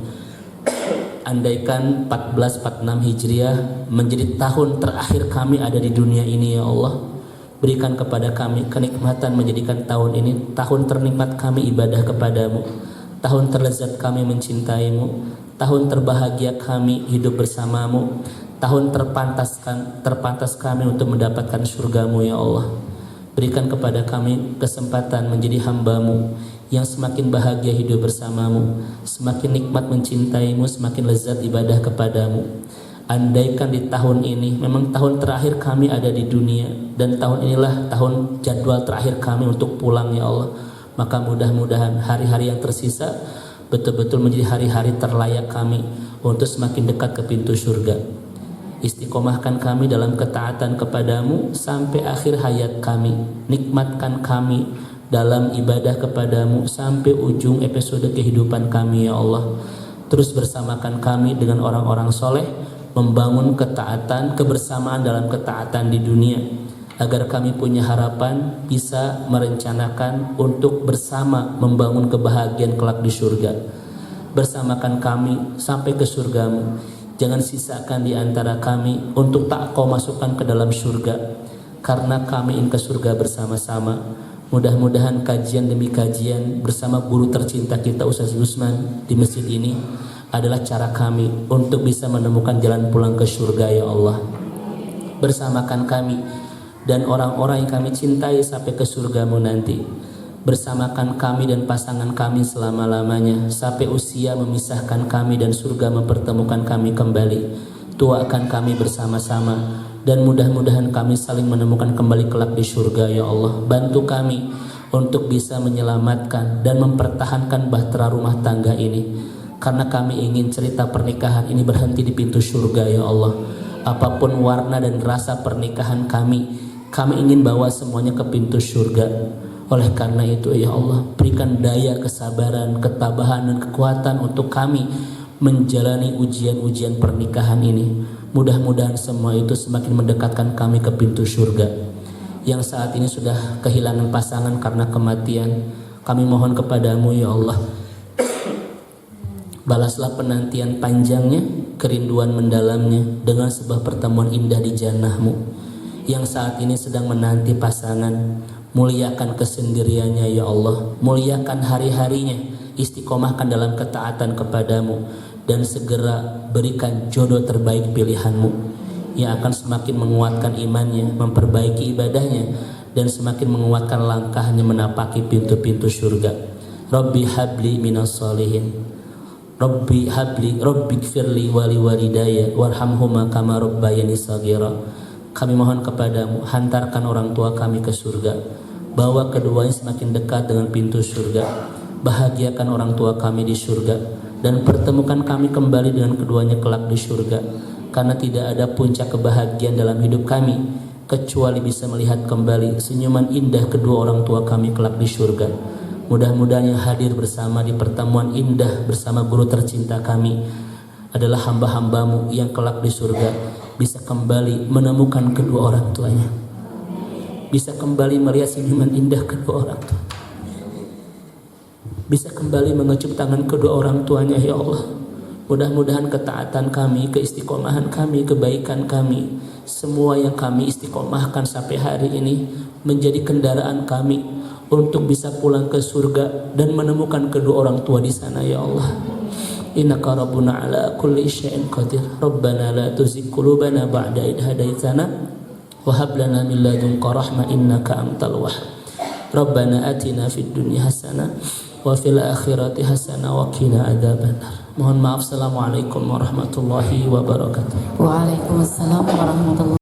Andaikan 1446 Hijriah menjadi tahun terakhir kami ada di dunia ini ya Allah, berikan kepada kami kenikmatan menjadikan tahun ini tahun ternikmat kami ibadah kepadamu, tahun terlezat kami mencintaimu, tahun terbahagia kami hidup bersamamu, tahun terpantas kami untuk mendapatkan surgamu ya Allah. Berikan kepada kami kesempatan menjadi hamba-Mu yang semakin bahagia hidup bersamamu, semakin nikmat mencintaimu, semakin lezat ibadah kepadamu. Andaikan di tahun ini memang tahun terakhir kami ada di dunia, dan tahun inilah tahun jadwal terakhir kami untuk pulang ya Allah, maka mudah-mudahan hari-hari yang tersisa betul-betul menjadi hari-hari terlayak kami untuk semakin dekat ke pintu surga. Istiqomahkan kami dalam ketaatan kepadamu sampai akhir hayat kami. Nikmatkan kami dalam ibadah kepadamu sampai ujung episode kehidupan kami ya Allah. Terus bersamakan kami dengan orang-orang soleh, membangun ketaatan, kebersamaan dalam ketaatan di dunia, agar kami punya harapan bisa merencanakan untuk bersama membangun kebahagiaan kelak di surga. bersamakan kami sampai ke surgamu. Jangan sisakan di antara kami untuk tak kau masukkan ke dalam surga, karena kami ingin ke surga bersama-sama. Mudah-mudahan kajian demi kajian bersama guru tercinta kita Ustaz Gusman di masjid ini adalah cara kami untuk bisa menemukan jalan pulang ke surga ya Allah. Bersamakan kami dan orang-orang yang kami cintai sampai ke surgamu nanti. Bersamakan kami dan pasangan kami selama-lamanya sampai usia memisahkan kami dan surga mempertemukan kami kembali. Tuakan kami bersama-sama dan mudah-mudahan kami saling menemukan kembali kelak di surga ya Allah. Bantu kami untuk bisa menyelamatkan dan mempertahankan bahtera rumah tangga ini, karena kami ingin cerita pernikahan ini berhenti di pintu surga ya Allah. Apapun warna dan rasa pernikahan kami ingin bawa semuanya ke pintu surga. Oleh karena itu ya Allah, berikan daya, kesabaran, ketabahan dan kekuatan untuk kami menjalani ujian-ujian pernikahan ini. Mudah-mudahan semua itu semakin mendekatkan kami ke pintu surga. Yang saat ini sudah kehilangan pasangan karena kematian, kami mohon kepadamu ya Allah, balaslah penantian panjangnya, kerinduan mendalamnya dengan sebuah pertemuan indah di jannah-Mu. Yang saat ini sedang menanti pasangan, muliakan kesendiriannya ya Allah, muliakan hari-harinya, istiqomahkan dalam ketaatan kepadamu, dan segera berikan jodoh terbaik pilihanmu yang akan semakin menguatkan imannya, memperbaiki ibadahnya, dan semakin menguatkan langkahnya menapaki pintu-pintu surga. Rabbi habli minas solihin, Rabbi habli, Rabbi gfirli wali walidaya warhamhuma kama rabbayani saghira. Kami mohon kepadamu, hantarkan orang tua kami ke surga, bawa keduanya semakin dekat dengan pintu surga, bahagiakan orang tua kami di surga, dan pertemukan kami kembali dengan keduanya kelak di surga. Karena tidak ada puncak kebahagiaan dalam hidup kami kecuali bisa melihat kembali senyuman indah kedua orang tua kami kelak di surga. Mudah-mudahan yang hadir bersama di pertemuan indah bersama guru tercinta kami adalah hamba-hambamu yang kelak di surga bisa kembali menemukan kedua orang tuanya, bisa kembali melihat senyuman indah kedua orang tua, bisa kembali mengecup tangan kedua orang tuanya ya Allah. Mudah-mudahan ketaatan kami, keistiqomahan kami, kebaikan kami, semua yang kami istiqomahkan sampai hari ini menjadi kendaraan kami untuk bisa pulang ke surga dan menemukan kedua orang tua di sana ya Allah. Innaka rabbuna ala kulli syai'in qadir. Rabbana la tuzigh qulubana ba'da idh hadaitana wa hab lana min ladunka rahmah innaka antal wahhab. Rabbana atina fid dunya hasanah wa fil akhirati hasanah wa qina adzabannar. Mohon maaf. Assalamualaikum warahmatullahi wabarakatuh. Waalaikumsalam warahmatullahi